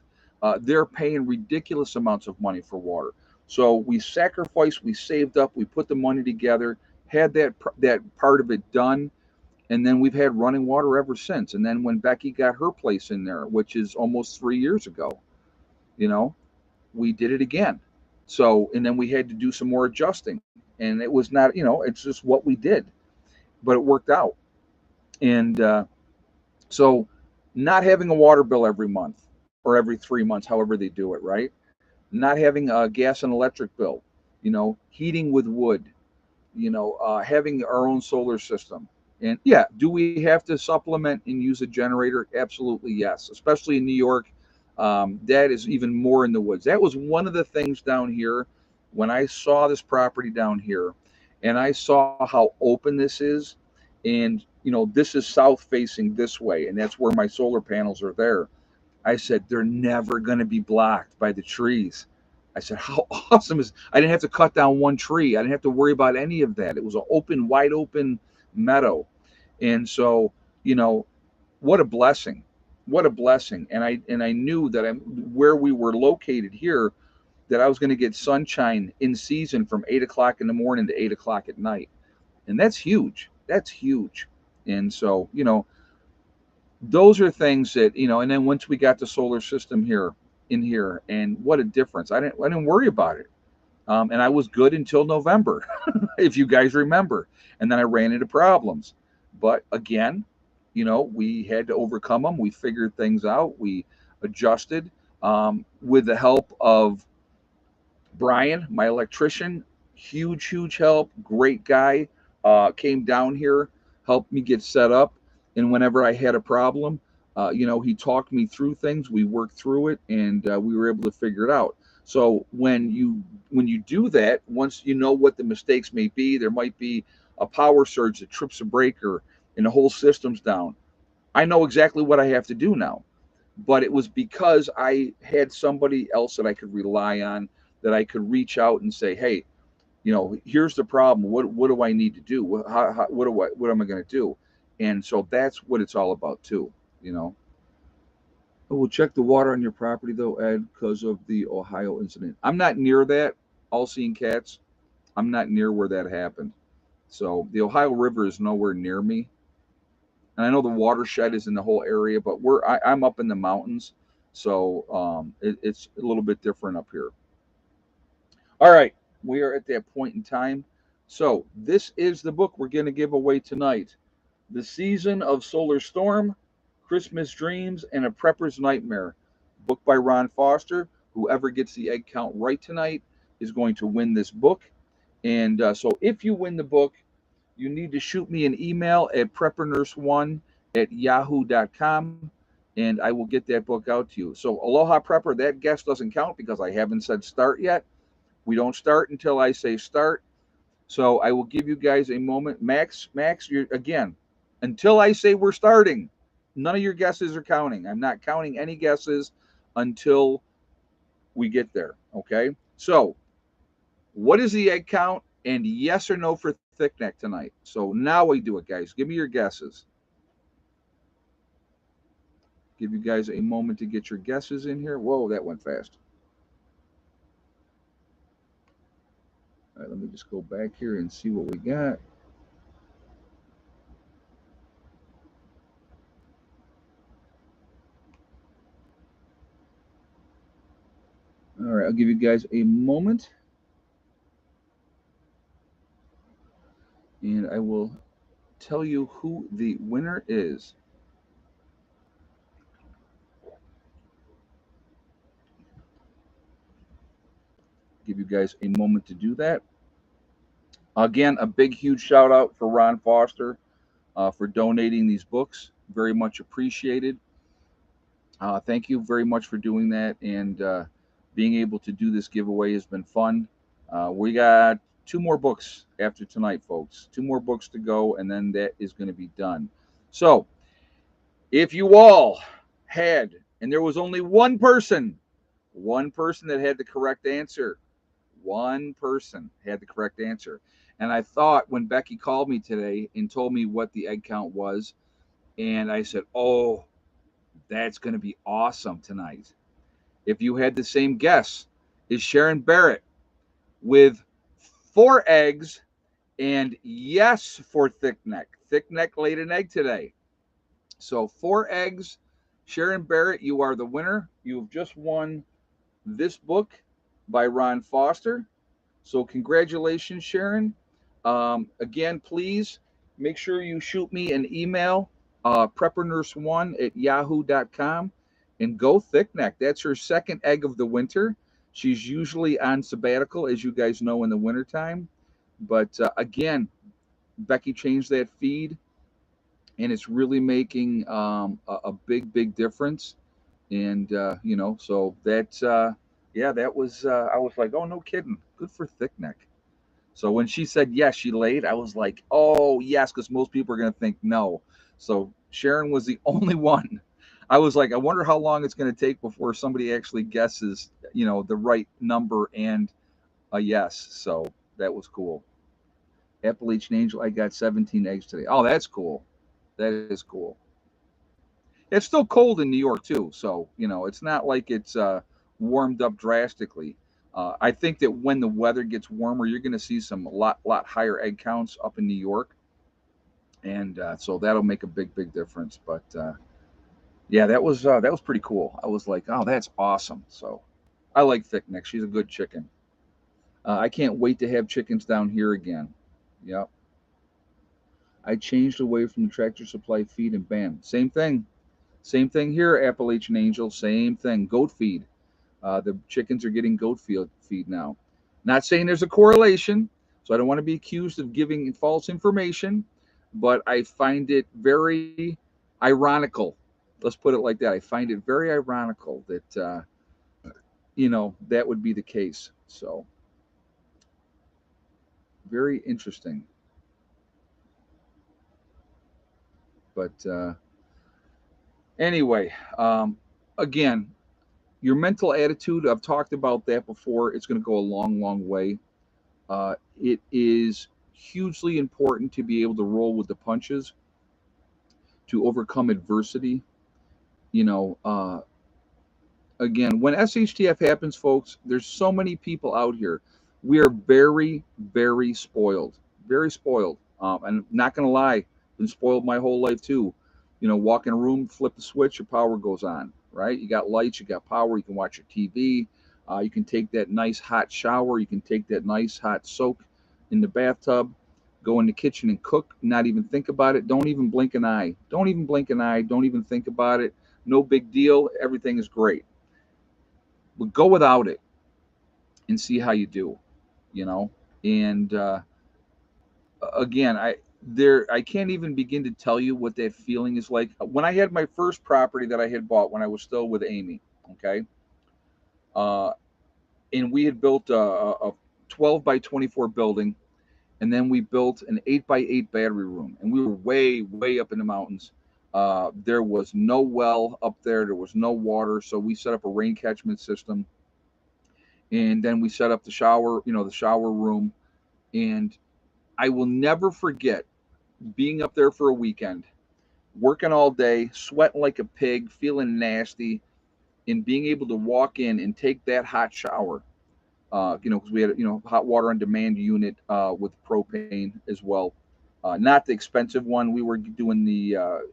They're paying ridiculous amounts of money for water. So we sacrificed, we saved up, we put the money together, had that part of it done, and then we've had running water ever since. And then when Becky got her place in there, which is almost 3 years ago, we did it again. So, and then we had to do some more adjusting. And it was not, it's just what we did. But it worked out. And so Not having a water bill every month or every 3 months, however they do it, right? Not having a gas and electric bill, heating with wood, having our own solar system. And yeah, do we have to supplement and use a generator? Absolutely, yes. Especially in New York, that is even more in the woods. That was one of the things down here when I saw this property down here, and I saw how open this is, and this is south facing this way, and that's where my solar panels are there. I said, they're never going to be blocked by the trees. I said, how awesome is I didn't have to cut down one tree. I didn't have to worry about any of that. It was an open, wide open meadow. And so, you know, what a blessing. What a blessing. And I knew that where we were located here, that I was going to get sunshine in season from 8 o'clock in the morning to 8 o'clock at night. And that's huge. That's huge. And so, those are things that and then once we got the solar system here in here, and what a difference. I didn't worry about it. And I was good until November, if you guys remember. And then I ran into problems. But again, we had to overcome them. We figured things out. We adjusted, with the help of Brian, my electrician. Huge, huge help. Great guy. Came down here, helped me get set up. And whenever I had a problem, he talked me through things. We worked through it, and we were able to figure it out. So when you do that, once you know what the mistakes may be, there might be a power surge that trips a breaker and the whole system's down. I know exactly what I have to do now. But it was because I had somebody else that I could rely on, that I could reach out and say, hey, here's the problem. What do I need to do? What am I going to do? And so that's what it's all about too. You know. Oh, we'll check the water on your property though, Ed, because of the Ohio incident. I'm not near that. All seeing cats. I'm not near where that happened. So the Ohio River is nowhere near me, and I know the watershed is in the whole area, but I'm up in the mountains, so it's a little bit different up here. All right, we are at that point in time. So this is the book we're going to give away tonight: The Season of Solar Storm, Christmas Dreams, and a Prepper's Nightmare. Book by Ron Foster. Whoever gets the egg count right tonight is going to win this book. And so if you win the book, you need to shoot me an email at preppernurse1@yahoo.com, and I will get that book out to you. So Aloha Prepper, that guess doesn't count because I haven't said start yet. We don't start until I say start. So I will give you guys a moment. Max, you're again, until I say we're starting, none of your guesses are counting. I'm not counting any guesses until we get there. Okay. So what is the egg count? And yes or no for thick neck tonight. So now we do it, guys. Give me your guesses. Give you guys a moment to get your guesses in here. Whoa, that went fast. All right, let me just go back here and see what we got. All right, I'll give you guys a moment, and I will tell you who the winner is. Give you guys a moment to do that. Again, a big, huge shout out for Ron Foster for donating these books. Very much appreciated. Thank you very much for doing that, and being able to do this giveaway has been fun. We got two more books after tonight, folks. Two more books to go, and then that is going to be done. So, if you all had, and there was only one person that had the correct answer. One person had the correct answer. And I thought when Becky called me today and told me what the egg count was, and I said, oh, that's going to be awesome tonight. If you had the same guess, is Sharon Barrett with 4 eggs, and yes for thick neck. Thick neck laid an egg today. So 4 eggs. Sharon Barrett, you are the winner. You've just won this book by Ron Foster. So congratulations, Sharon. Again, please make sure you shoot me an email preppernurse1 at yahoo.com, and go thickneck. That's her second egg of the winter. She's usually on sabbatical, as you guys know, in the wintertime. But again, Becky changed that feed, and it's really making a big, big difference. And so that's yeah, that was I was like, oh, no kidding, good for thickneck. So when she said yes, she laid, I was like, oh yes, because most people are gonna think no. So Sharon was the only one. I was like, I wonder how long it's gonna take before somebody actually guesses, the right number and a yes. So that was cool. Appalachian Angel, I got 17 eggs today. Oh, that's cool. That is cool. It's still cold in New York too, so it's not like it's warmed up drastically. I think that when the weather gets warmer, you're going to see some lot higher egg counts up in New York, and so that'll make a big difference. But yeah, that was pretty cool. I was like, oh, that's awesome. So I like Thick Neck. She's a good chicken. I can't wait to have chickens down here again. Yep. I changed away from the Tractor Supply feed and bam, same thing. Same thing here, Appalachian Angel. Same thing. Goat feed. The chickens are getting feed now. Not saying there's a correlation, so I don't want to be accused of giving false information, but I find it very ironical. Let's put it like that. I find it very ironical that that would be the case. So very interesting. But anyway, again, your mental attitude, I've talked about that before. It's going to go a long way. It is hugely important to be able to roll with the punches, to overcome adversity. You know, uh, Again, when SHTF happens, folks, there's so many people out here. We are very spoiled, very spoiled. And not gonna lie, been spoiled my whole life too. Walk in a room, flip the switch, your power goes on. Right? You got lights, you got power. You can watch your TV. You can take that nice hot shower. You can take that nice hot soak in the bathtub. Go in the kitchen and cook. Not even think about it. Don't even blink an eye. Don't even blink an eye. Don't even think about it. No big deal. Everything is great. But go without it and see how you do. You know. And again, I can't even begin to tell you what that feeling is like. When I had my first property that I had bought when I was still with Amy, okay, uh, and we had built a 12 by 24 building, and then we built an 8 by 8 battery room, and we were way up in the mountains. There was no well up there. There was no water, so we set up a rain catchment system, and then we set up the shower, the shower room, and I will never forget being up there for a weekend, working all day, sweating like a pig, feeling nasty, and being able to walk in and take that hot shower. Because we had hot water on demand unit with propane as well. Not the expensive one. We were doing the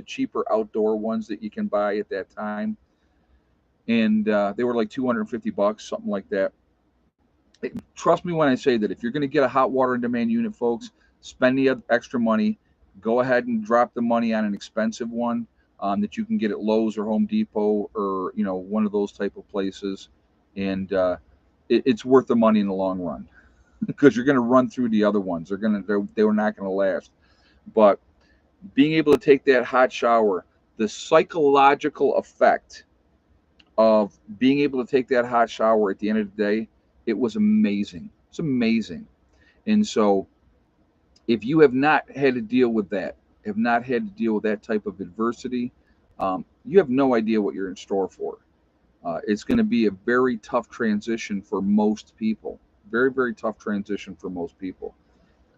cheaper outdoor ones that you can buy at that time, and they were like $250, something like that. Trust me when I say that if you're going to get a hot water on demand unit, folks, spend the extra money. Go ahead and drop the money on an expensive one that you can get at Lowe's or Home Depot or one of those type of places, and it's worth the money in the long run because you're going to run through the other ones. They were not going to last. But being able to take that hot shower, the psychological effect of being able to take that hot shower at the end of the day, it was amazing. It's amazing. And so if you have not had to deal with that, have not had to deal with that type of adversity, you have no idea what you're in store for. It's going to be a very tough transition for most people. Very tough transition for most people.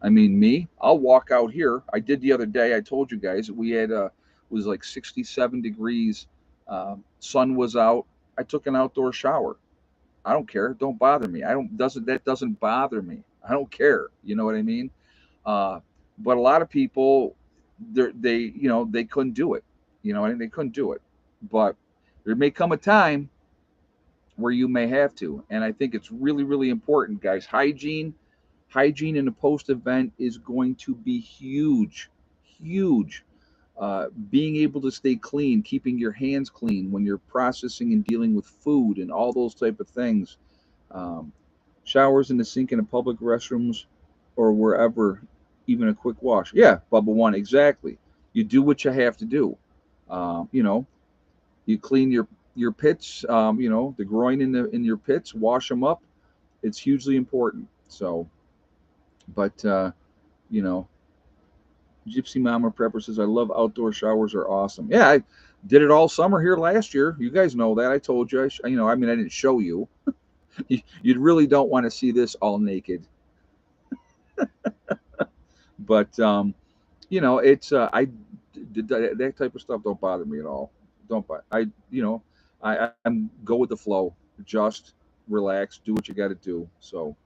I mean, me, I'll walk out here. I did the other day. I told you guys we had it was like 67 degrees. Sun was out. I took an outdoor shower. I don't care. Don't bother me. I don't doesn't that doesn't bother me. I don't care. You know what I mean? Uh, but a lot of people, they couldn't do it. You know, they couldn't do it. But there may come a time where you may have to, and I think it's really important, guys. Hygiene in a post event is going to be huge. Being able to stay clean, keeping your hands clean when you're processing and dealing with food and all those type of things. Um, Showers in the sink in the public restrooms or wherever, even a quick wash. Yeah, Bubba one, exactly. You do what you have to do. You know, you clean your pits. You know, the groin in your pits, wash them up. It's hugely important. So, but you know, Gypsy Mama Prepper says, I love outdoor showers are awesome. Yeah, I did it all summer here last year. You guys know that. I told you. You know, I mean, I didn't show you. You really don't want to see this all naked. But you know, it's that type of stuff don't bother me at all. Don't bother. You know, I'm go with the flow. Just relax, do what you got to do. So,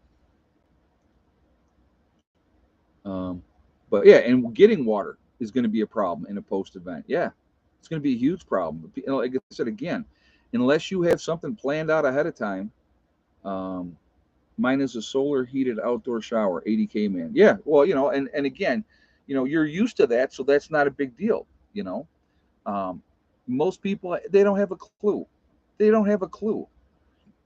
um, but yeah, and getting water is going to be a problem in a post event. Yeah, it's going to be a huge problem. You know, like I said again, unless you have something planned out ahead of time. Um, Mine is a solar heated outdoor shower, 80K man. Yeah, well, you know, and again, you know, you're used to that, so that's not a big deal. You know, um, most people they don't have a clue. They don't have a clue,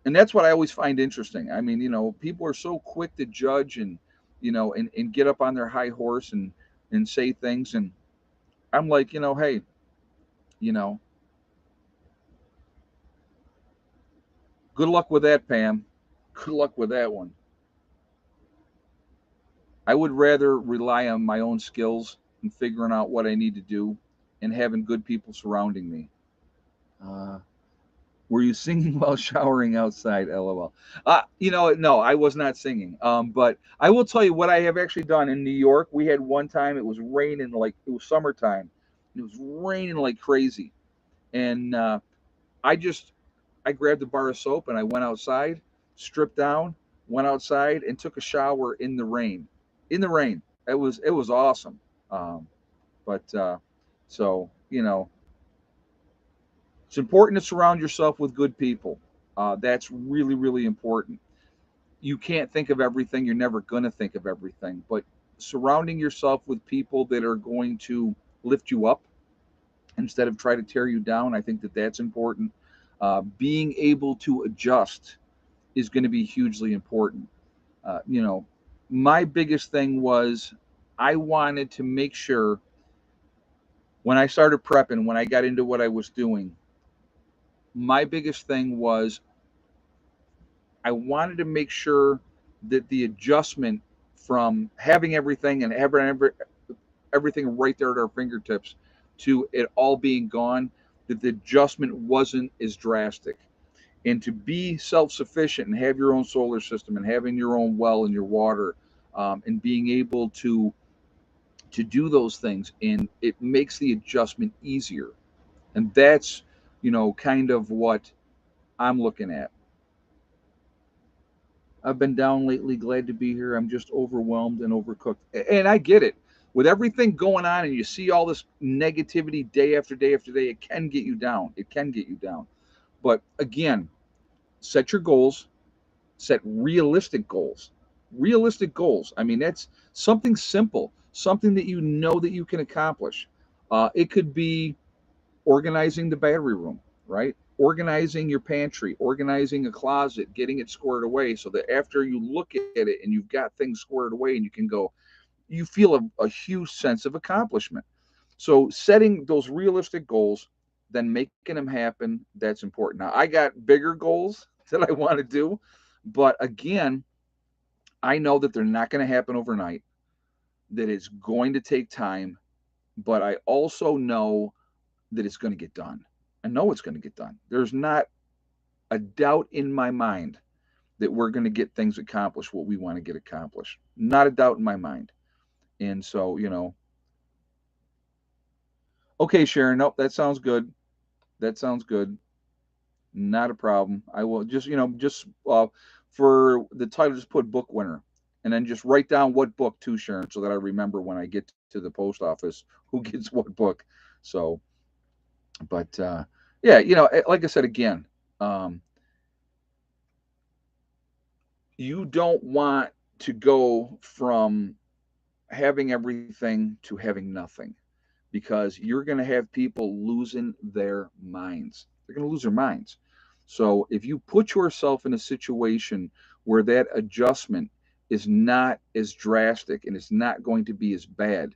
and that's what I always find interesting. I mean, you know, people are so quick to judge and you know and get up on their high horse and say things, and I'm like, you know, hey, you know, good luck with that, Pam. Good luck with that one. I would rather rely on my own skills and figuring out what I need to do and having good people surrounding me. Uh, were you singing while showering outside? LOL. You know, no, I was not singing. But I will tell you what I have actually done in New York. We had one time it was raining like it was summertime. It was raining like crazy, and I just I grabbed a bar of soap and I went outside, stripped down, went outside and took a shower in the rain. In the rain. It was awesome. Um, but so you know, it's important to surround yourself with good people. That's really really important. You can't think of everything. You're never gonna think of everything, but surrounding yourself with people that are going to lift you up instead of try to tear you down. I think that that's important. Being able to adjust is going to be hugely important. You know, my biggest thing was I wanted to make sure when I started prepping, when I got into what I was doing, my biggest thing was I wanted to make sure that the adjustment from having everything and everything right there at our fingertips to it all being gone, that the adjustment wasn't as drastic. And to be self-sufficient and have your own solar system and having your own well and your water, and being able to do those things, and it makes the adjustment easier. And that's you know kind of what I'm looking at. I've been down lately, glad to be here. I'm just overwhelmed and overcooked, and I get it. With everything going on and you see all this negativity day after day after day, it can get you down. It can get you down. But again, set your goals, set realistic goals. Realistic goals. I mean, that's something simple, something that you know that you can accomplish. It could be organizing the battery room, right? Organizing your pantry, organizing a closet, getting it squared away so that after you look at it and you've got things squared away and you can go, you feel a huge sense of accomplishment. So setting those realistic goals, then making them happen, that's important. Now I got bigger goals that I want to do, but again, I know that they're not going to happen overnight, that it's going to take time, but I also know that it's going to get done. I know it's going to get done. There's not a doubt in my mind that we're going to get things accomplished, what we want to get accomplished. Not a doubt in my mind. And so, you know, okay, Sharon, nope, that sounds good. That sounds good. Not a problem. I will just, you know, just for the title, just put book winner and then just write down what book to Sharon so that I remember when I get to the post office who gets what book. So, but yeah, you know, like I said again, um, you don't want to go from having everything to having nothing. because you're going to have people losing their minds. They're going to lose their minds. So if you put yourself in a situation where that adjustment is not as drastic and it's not going to be as bad,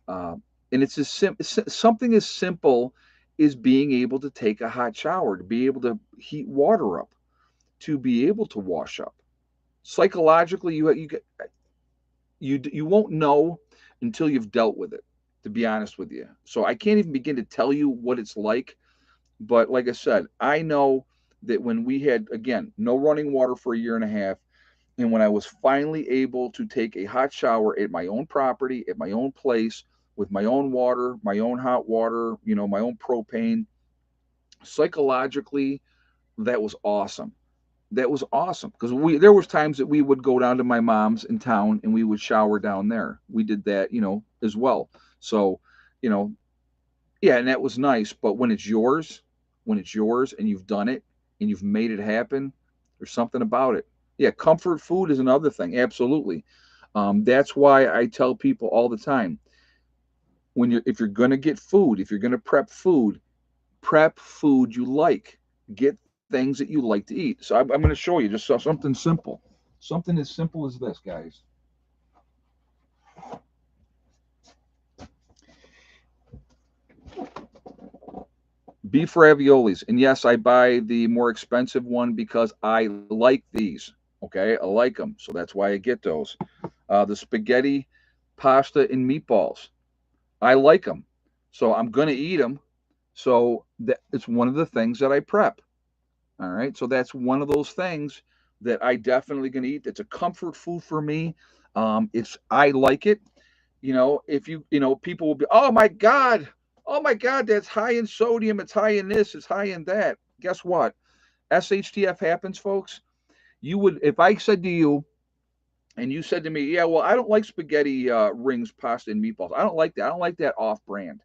uh, and it's something as simple as being able to take a hot shower, to be able to heat water up, to be able to wash up. Psychologically, you won't know until you've dealt with it, to be honest with you. So I can't even begin to tell you what it's like. But like I said, I know that when we had, again, no running water for a year and a half, and when I was finally able to take a hot shower at my own property, at my own place, with my own water, my own hot water, my own propane, psychologically, that was awesome. That was awesome because there was times that we would go down to my mom's in town and we would shower down there. We did that, as well. So, you know, yeah, and that was nice. But when it's yours and you've done it and you've made it happen, there's something about it. Yeah, comfort food is another thing. Absolutely. That's why I tell people all the time, if you're gonna get food, if you're gonna prep food you like. Get things that you like to eat. So I'm going to show you just something simple. Something as simple as this, guys. Beef raviolis. And yes, I buy the more expensive one because I like these. Okay, I like them. So that's why I get those. The spaghetti, pasta, and meatballs. I like them. So I'm going to eat them. So it's one of the things that I prep. All right. So that's one of those things that I definitely gonna eat. It's a comfort food for me. I like it. If people will be, oh my God, that's high in sodium. It's high in this. It's high in that. Guess what? SHTF happens, folks. If I said to you, and you said to me, yeah, well, I don't like spaghetti rings, pasta, and meatballs. I don't like that. I don't like that off brand.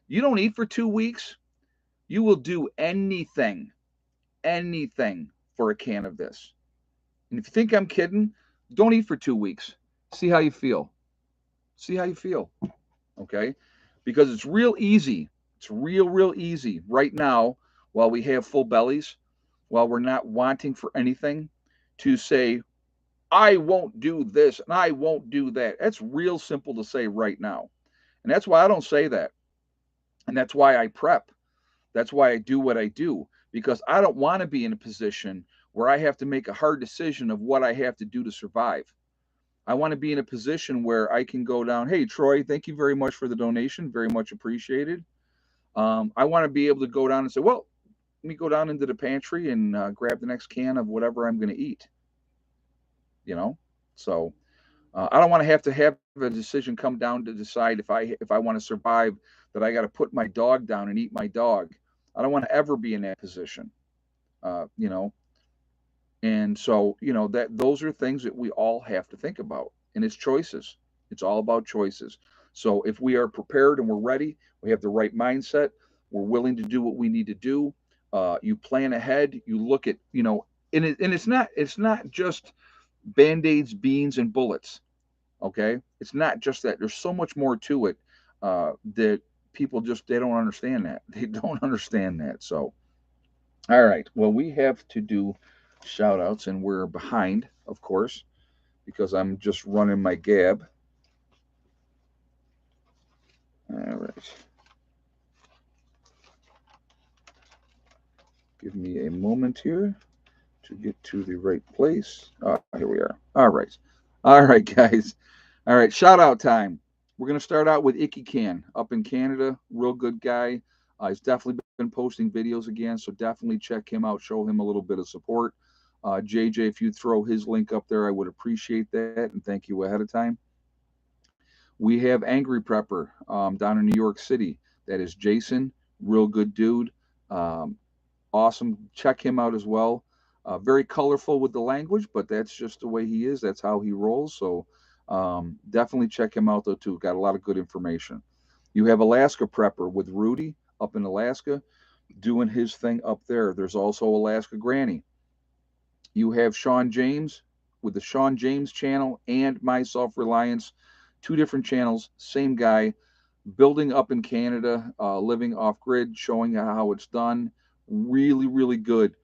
You don't eat for 2 weeks. You will do anything for a can of this. And if you think I'm kidding, don't eat for 2 weeks. See how you feel. See how you feel. Okay? Because it's real easy. It's real easy right now while we have full bellies, while we're not wanting for anything, to say, I won't do this and I won't do that. That's real simple to say right now. And that's why I don't say that. And that's why I prep. That's why I do what I do, because I don't want to be in a position where I have to make a hard decision of what I have to do to survive. I want to be in a position where I can go down, hey, Troy, thank you very much for the donation. Very much appreciated. I want to be able to go down and say, well, let me go down into the pantry and grab the next can of whatever I'm going to eat. So I don't want to have a decision come down to decide if I want to survive, that I got to put my dog down and eat my dog. I don't want to ever be in that position. Uh, you know, and so that those are things that we all have to think about, and it's choices. It's all about choices. So if we are prepared and we're ready, we have the right mindset, we're willing to do what we need to do. You plan ahead. You look at and it's not just band-aids, beans, and bullets. Okay, it's not just that. There's so much more to it that people they don't understand that. They don't understand that. So, all right. Well, we have to do shout outs, and we're behind, of course, because I'm just running my gab. All right. Give me a moment here to get to the right place. Here we are. All right. All right, guys. All right. Shout out time. We're going to start out with Icky Can up in Canada. Real good guy. He's definitely been posting videos again, so definitely check him out. Show him a little bit of support. JJ, if you throw his link up there, I would appreciate that, and thank you ahead of time. We have Angry Prepper down in New York City. That is Jason. Real good dude. Um, awesome. Check him out as well. Very colorful with the language, but that's just the way he is. That's how he rolls. So definitely check him out, though, too. Got a lot of good information. You have Alaska Prepper with Rudy up in Alaska doing his thing up there. There's also Alaska Granny. You have Sean James with the Sean James channel and My Self Reliance. Two different channels, same guy, building up in Canada, living off grid, showing how it's done. Really, really good.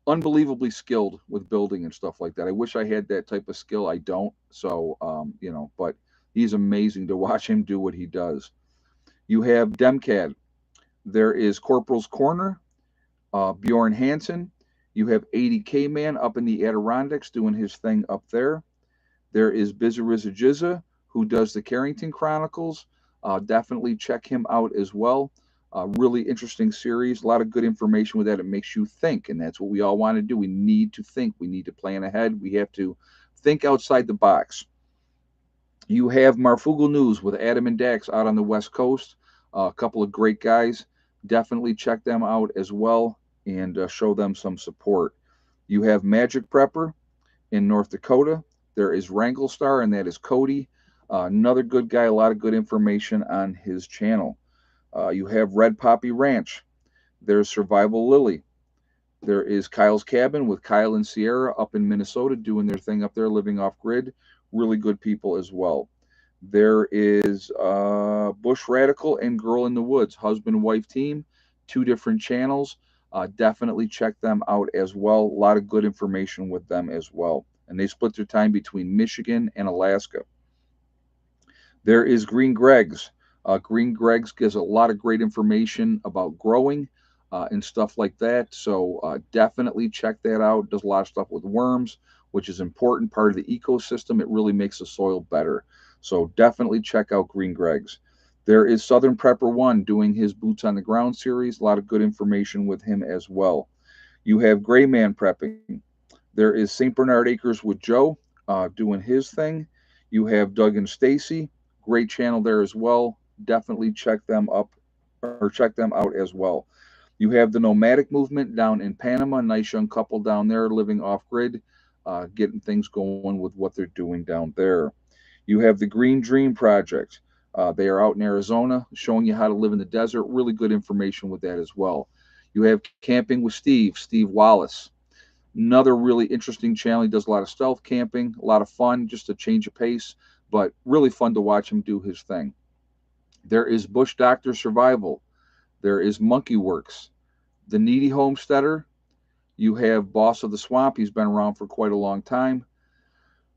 Unbelievably skilled with building and stuff like that. I wish I had that type of skill. I don't. So, but he's amazing to watch him do what he does. You have Demcad. There is Corporal's Corner, Bjorn Hansen. You have 80K Man up in the Adirondacks doing his thing up there. There is Bizariza who does the Carrington Chronicles. Definitely check him out as well. Really interesting series. A lot of good information with that. It makes you think, and that's what we all want to do. We need to think. We need to plan ahead. We have to think outside the box. You have Marfugal News with Adam and Dax out on the West Coast. A couple of great guys. Definitely check them out as well and show them some support. You have Magic Prepper in North Dakota. There is Wrangle Star, and that is Cody. Another good guy, a lot of good information on his channel. You have Red Poppy Ranch. There's Survival Lily. There is Kyle's Cabin with Kyle and Sierra up in Minnesota doing their thing up there, living off grid. Really good people as well. There is Bush Radical and Girl in the Woods, husband-wife team, 2 different channels. Definitely check them out as well. A lot of good information with them as well. And they split their time between Michigan and Alaska. There is Green Greg's. Green Greg's gives a lot of great information about growing and stuff like that. So definitely check that out. Does a lot of stuff with worms, which is important part of the ecosystem. It really makes the soil better. So definitely check out Green Greg's. There is Southern Prepper One doing his Boots on the Ground series. A lot of good information with him as well. You have Gray Man Prepping. There is St. Bernard Acres with Joe doing his thing. You have Doug and Stacy. Great channel there as well. Definitely check them up or check them out as well. You have the Nomadic Movement down in Panama. Nice young couple down there living off grid, getting things going with what they're doing down there. You have the Green Dream Project. They are out in Arizona showing you how to live in the desert. Really good information with that as well. You have Camping with Steve Wallace. Another really interesting channel. He does a lot of stealth camping, a lot of fun, just a change of pace, but really fun to watch him do his thing. There is Bush Doctor Survival. There is Monkey Works. The Needy Homesteader. You have Boss of the Swamp. He's been around for quite a long time.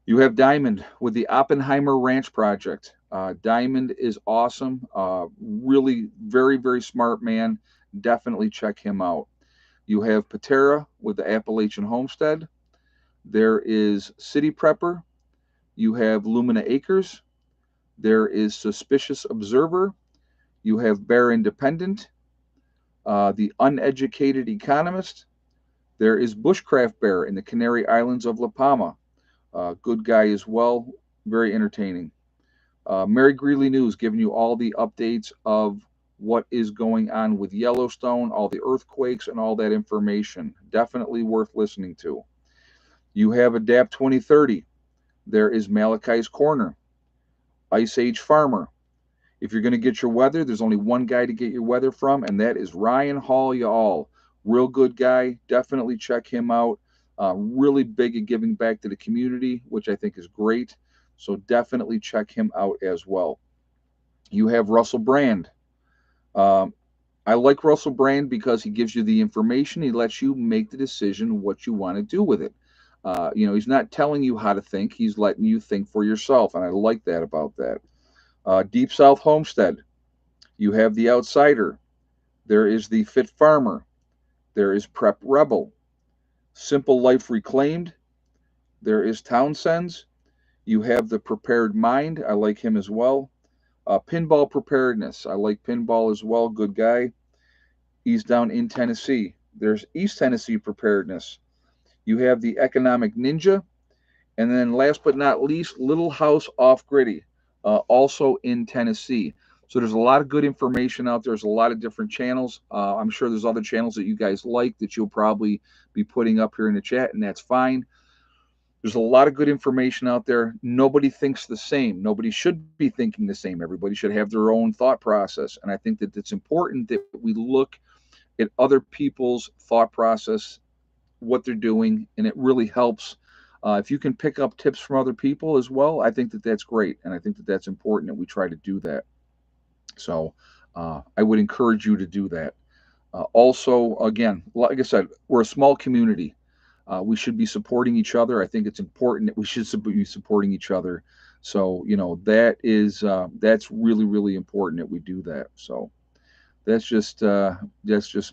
You have Diamond with the Oppenheimer Ranch Project. Diamond is awesome. Really very, very smart man. Definitely check him out. You have Patera with the Appalachian Homestead. There is City Prepper. You have Lumina Acres. There is Suspicious Observer. You have Bear Independent. The Uneducated Economist. There is Bushcraft Bear in the Canary Islands of La Palma. Good guy as well. Very entertaining. Mary Greeley News giving you all the updates of what is going on with Yellowstone, all the earthquakes, and all that information. Definitely worth listening to. You have Adapt 2030. There is Malachi's Corner. Ice Age Farmer. If you're going to get your weather, there's only one guy to get your weather from, and that is Ryan Hall Y'all. Real good guy. Definitely check him out. Really big at giving back to the community, which I think is great. So definitely check him out as well. You have Russell Brand. I like Russell Brand because he gives you the information. He lets you make the decision what you want to do with it. He's not telling you how to think. He's letting you think for yourself, and I like that about that. Deep South Homestead. You have The Outsider. There is The Fit Farmer. There is Prep Rebel. Simple Life Reclaimed. There is Townsend's. You have The Prepared Mind. I like him as well. Pinball Preparedness. I like Pinball as well. Good guy. He's down in Tennessee. There's East Tennessee Preparedness. You have The Economic Ninja. And then last but not least, Little House Off Griddy, also in Tennessee. So there's a lot of good information out there. There's a lot of different channels. I'm sure there's other channels that you guys like that you'll probably be putting up here in the chat, and that's fine. There's a lot of good information out there. Nobody thinks the same. Nobody should be thinking the same. Everybody should have their own thought process. And I think that it's important that we look at other people's thought process, what they're doing, and it really helps. If you can pick up tips from other people as well, I think that that's great. And I think that that's important that we try to do that. So I would encourage you to do that. Also, again, like I said, we're a small community. We should be supporting each other. I think it's important that we should be supporting each other. So, that's really, really important that we do that. So that's just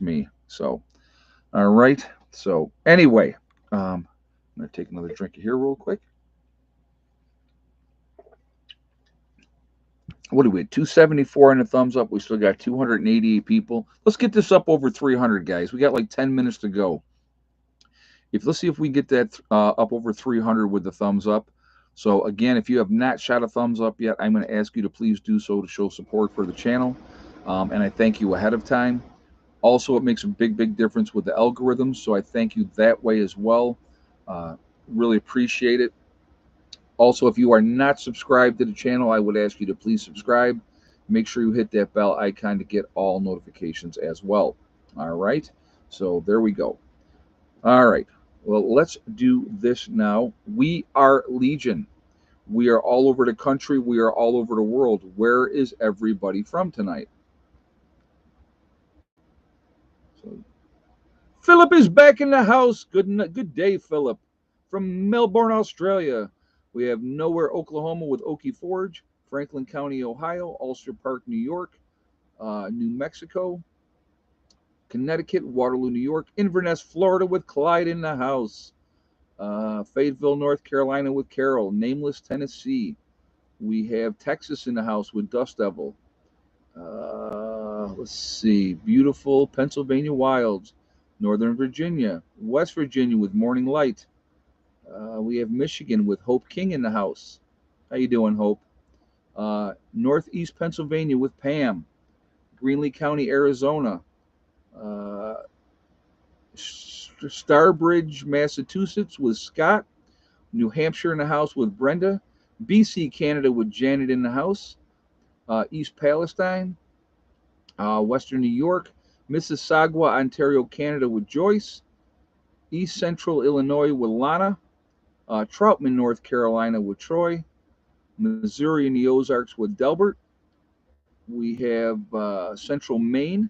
me. So, all right. So anyway, I'm gonna take another drink here real quick. What do we? 274 on the thumbs up. We still got 288 people. Let's get this up over 300, guys. We got like 10 minutes to go. Let's see if we get that up over 300 with the thumbs up. So again, if you have not shot a thumbs up yet, I'm going to ask you to please do so to show support for the channel. And I thank you ahead of time. Also, it makes a big, big difference with the algorithms. So I thank you that way as well. Really appreciate it. Also, if you are not subscribed to the channel, I would ask you to please subscribe. Make sure you hit that bell icon to get all notifications as well. All right. So there we go. All right. Well, let's do this now. We are Legion. We are all over the country. We are all over the world. Where is everybody from tonight? So, Philip is back in the house. Good day, Philip. From Melbourne, Australia. We have Nowhere, Oklahoma with Okie Forge. Franklin County, Ohio. Ulster Park, New York. New Mexico. Connecticut. Waterloo, New York. Inverness, Florida with Clyde in the house. Fayetteville, North Carolina with Carol. Nameless, Tennessee. We have Texas in the house with Dust Devil. Let's see. Beautiful Pennsylvania Wilds. Northern Virginia. West Virginia with Morning Light. We have Michigan with Hope King in the house. How you doing, Hope? Northeast Pennsylvania with Pam. Greenlee County, Arizona. Starbridge, Massachusetts with Scott. New Hampshire in the house with Brenda. BC, Canada with Janet in the house. East Palestine. Western New York. Mississauga, Ontario, Canada with Joyce. East Central Illinois with Lana. Troutman, North Carolina with Troy. Missouri and the Ozarks with Delbert. We have Central Maine.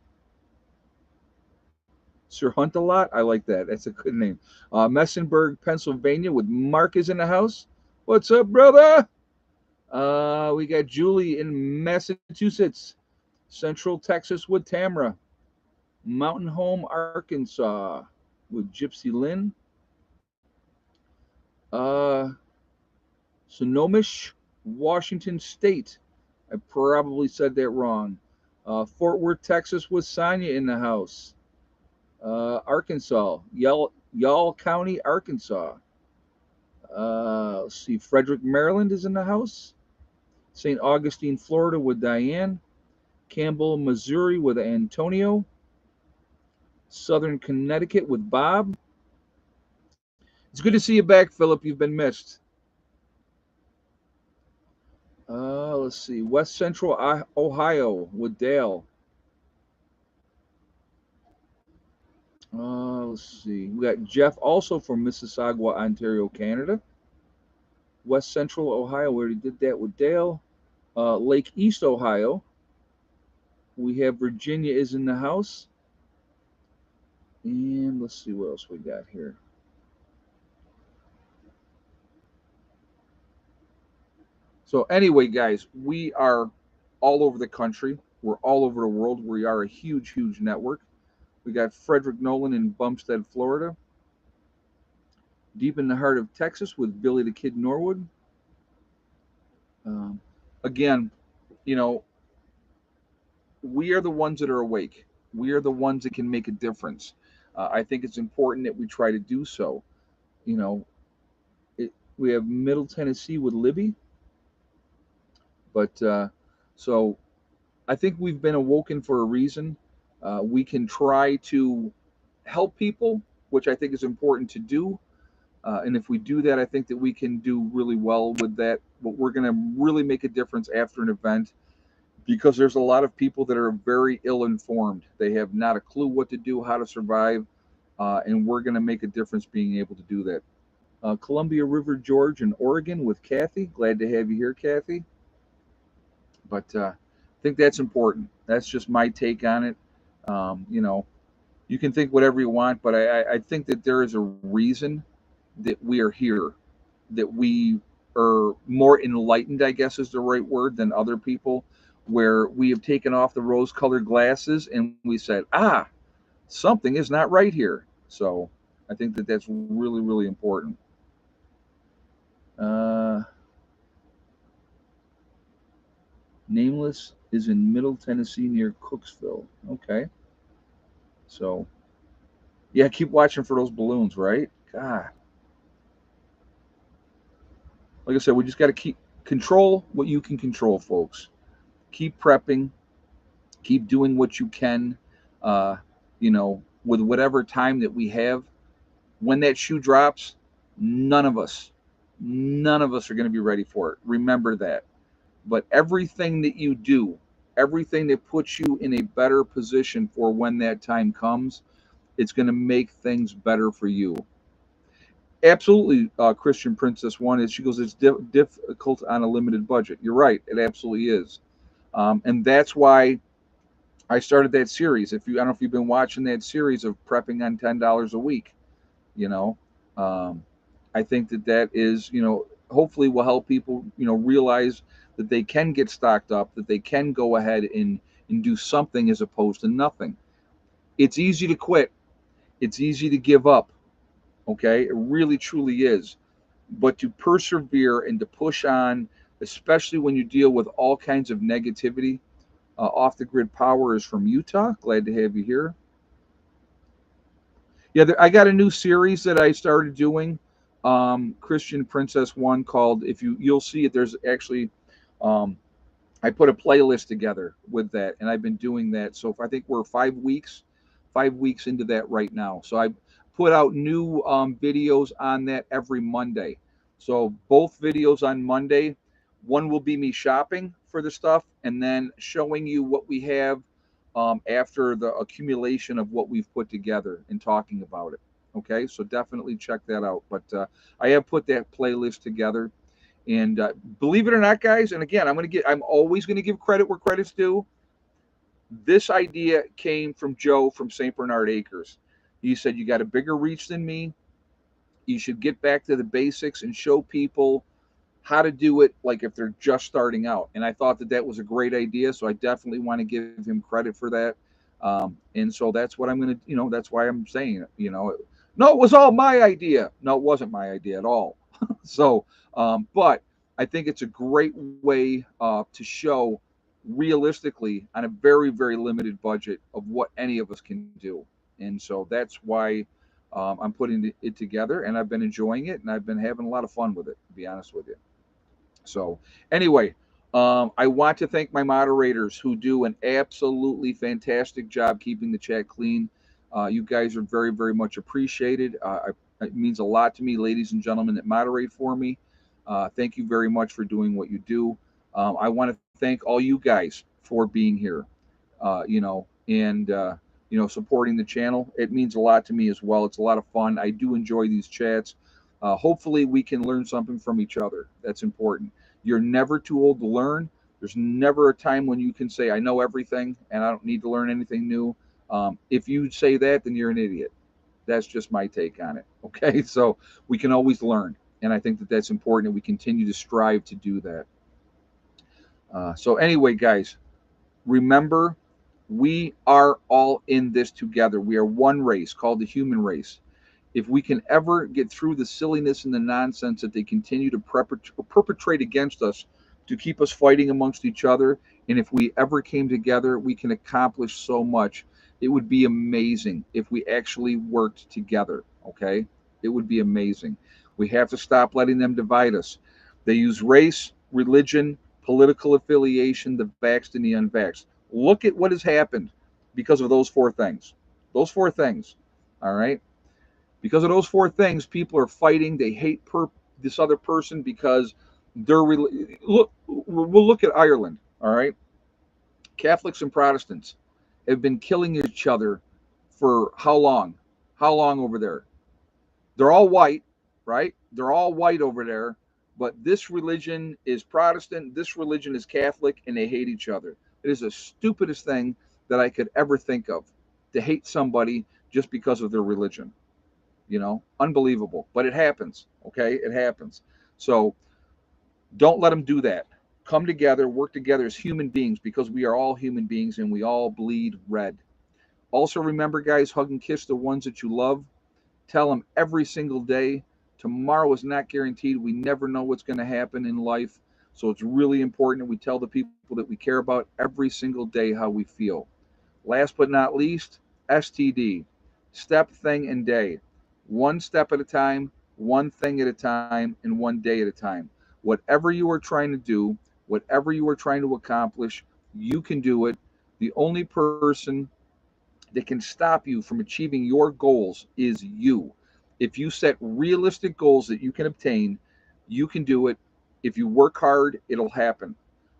Sir Hunt-A-Lot. I like that. That's a good name. Messenburg, Pennsylvania with Mark is in the house. What's up, brother? We got Julie in Massachusetts. Central Texas with Tamara. Mountain Home, Arkansas with Gypsy Lynn. Sonomish, Washington State. I probably said that wrong. Fort Worth, Texas with Sonia in the house. Arkansas, Y'all County, Arkansas. Let's see, Frederick, Maryland is in the house. St. Augustine, Florida with Diane. Campbell, Missouri with Antonio. Southern Connecticut with Bob. It's good to see you back, Philip. You've been missed. Let's see, West Central Ohio with Dale. Let's see, we got Jeff also from Mississauga, Ontario, Canada. West Central Ohio, we already did that with Dale. Lake East Ohio. We have Virginia is in the house. And let's see what else we got here. So anyway, guys, we are all over the country. We're all over the world. We are a huge, huge network. We got Frederick Nolan in Bumstead, Florida. Deep in the heart of Texas with Billy the Kid Norwood. Again, we are the ones that are awake. We are the ones that can make a difference. I think it's important that we try to do so. We have Middle Tennessee with Libby. But so I think we've been awoken for a reason. We can try to help people, which I think is important to do. And if we do that, I think that we can do really well with that. But we're going to really make a difference after an event, because there's a lot of people that are very ill-informed. They have not a clue what to do, how to survive, and we're going to make a difference being able to do that. Columbia River, George in Oregon with Kathy. Glad to have you here, Kathy. But think that's important. That's just my take on it. You know, you can think whatever you want, but I think that there is a reason that we are here, that we are more enlightened, I guess is the right word, than other people, where we have taken off the rose colored glasses and we said, something is not right here. So I think that that's really, really important. Uh, Nameless is in Middle Tennessee near Cooksville. Okay. So, yeah, keep watching for those balloons, right? God. Like I said, we just got to keep control what you can control, folks. Keep prepping, keep doing what you can, uh, with whatever time that we have. When that shoe drops, none of us, none of us are going to be ready for it. Remember that. But everything that you do, everything that puts you in a better position for when that time comes, it's going to make things better for you. Absolutely, Christian Princess One is. She goes, it's difficult on a limited budget. You're right. It absolutely is, and that's why I started that series. If you, I don't know if you've been watching that series of prepping on $10 a week. You know, um, I think that that is, hopefully will help people, realize that they can get stocked up, that they can go ahead and do something as opposed to nothing. It's easy to quit. It's easy to give up. Okay, it really truly is. But to persevere and to push on, especially when you deal with all kinds of negativity. Off the Grid Power is from Utah. Glad to have you here. Yeah, I got a new series that I started doing, Christian Princess One, called. If you'll see it, there's actually, um, I put a playlist together with that, and I've been doing that. So I think we're 5 weeks into that right now. So I put out new videos on that every Monday. So both videos on Monday, one will be me shopping for the stuff, and then showing you what we have after the accumulation of what we've put together and talking about it. Okay, so definitely check that out. But I have put that playlist together, and believe it or not, guys, and again, I'm always gonna give credit where credit's due. This idea came from Joe from St. Bernard Acres. He said, you got a bigger reach than me. You should get back to the basics and show people how to do it, like if they're just starting out. And I thought that that was a great idea. So I definitely want to give him credit for that. And so that's what I'm going to, that's why I'm saying it, no, it was all my idea. No, it wasn't my idea at all. So, but I think it's a great way to show realistically on a very, very limited budget of what any of us can do. And so that's why I'm putting it together, and I've been enjoying it, and I've been having a lot of fun with it, to be honest with you. So, anyway, I want to thank my moderators who do an absolutely fantastic job keeping the chat clean. You guys are very, very much appreciated. It means a lot to me, ladies and gentlemen that moderate for me. Thank you very much for doing what you do. I want to thank all you guys for being here, and supporting the channel. It means a lot to me as well. It's a lot of fun. I do enjoy these chats. Hopefully, we can learn something from each other. That's important. You're never too old to learn. There's never a time when you can say, I know everything and I don't need to learn anything new. If you say that, then you're an idiot. That's just my take on it. Okay. So we can always learn. And I think that that's important, and we continue to strive to do that. So, anyway, guys, remember, we are all in this together. We are one race called the human race. If we can ever get through the silliness and the nonsense that they continue to perpetrate against us to keep us fighting amongst each other, and if we ever came together, we can accomplish so much. It would be amazing if we actually worked together, okay? It would be amazing. We have to stop letting them divide us. They use race, religion, political affiliation, the vaxxed and the unvaxxed. Look at what has happened because of those four things. Those four things, all right? Because of those four things, people are fighting. They hate this other person because they're look. We'll look at Ireland. All right, Catholics and Protestants have been killing each other for how long? How long over there? They're all white, right? They're all white over there. But this religion is Protestant. This religion is Catholic, and they hate each other. It is the stupidest thing that I could ever think of, to hate somebody just because of their religion. Unbelievable. But it happens, okay? It happens. So don't let them do that. Come together, work together as human beings, because we are all human beings and we all bleed red. Also, remember, guys, hug and kiss the ones that you love. Tell them every single day. Tomorrow is not guaranteed. We never know what's going to happen in life. So it's really important that we tell the people that we care about every single day how we feel. Last but not least, STD, step, thing, and day. One step at a time, one thing at a time, and one day at a time. Whatever you are trying to do, whatever you are trying to accomplish, you can do it. The only person that can stop you from achieving your goals is you. If you set realistic goals that you can obtain, you can do it. If you work hard, it'll happen.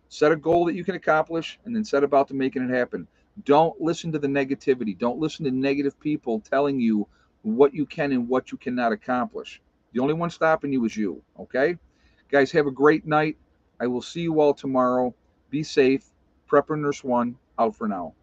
Set a goal that you can accomplish and then set about to making it happen. Don't listen to the negativity. Don't listen to negative people telling you what you can and what you cannot accomplish. The only one stopping you is you, okay? Guys, have a great night. I will see you all tomorrow. Be safe. Prepper Nurse One, out for now.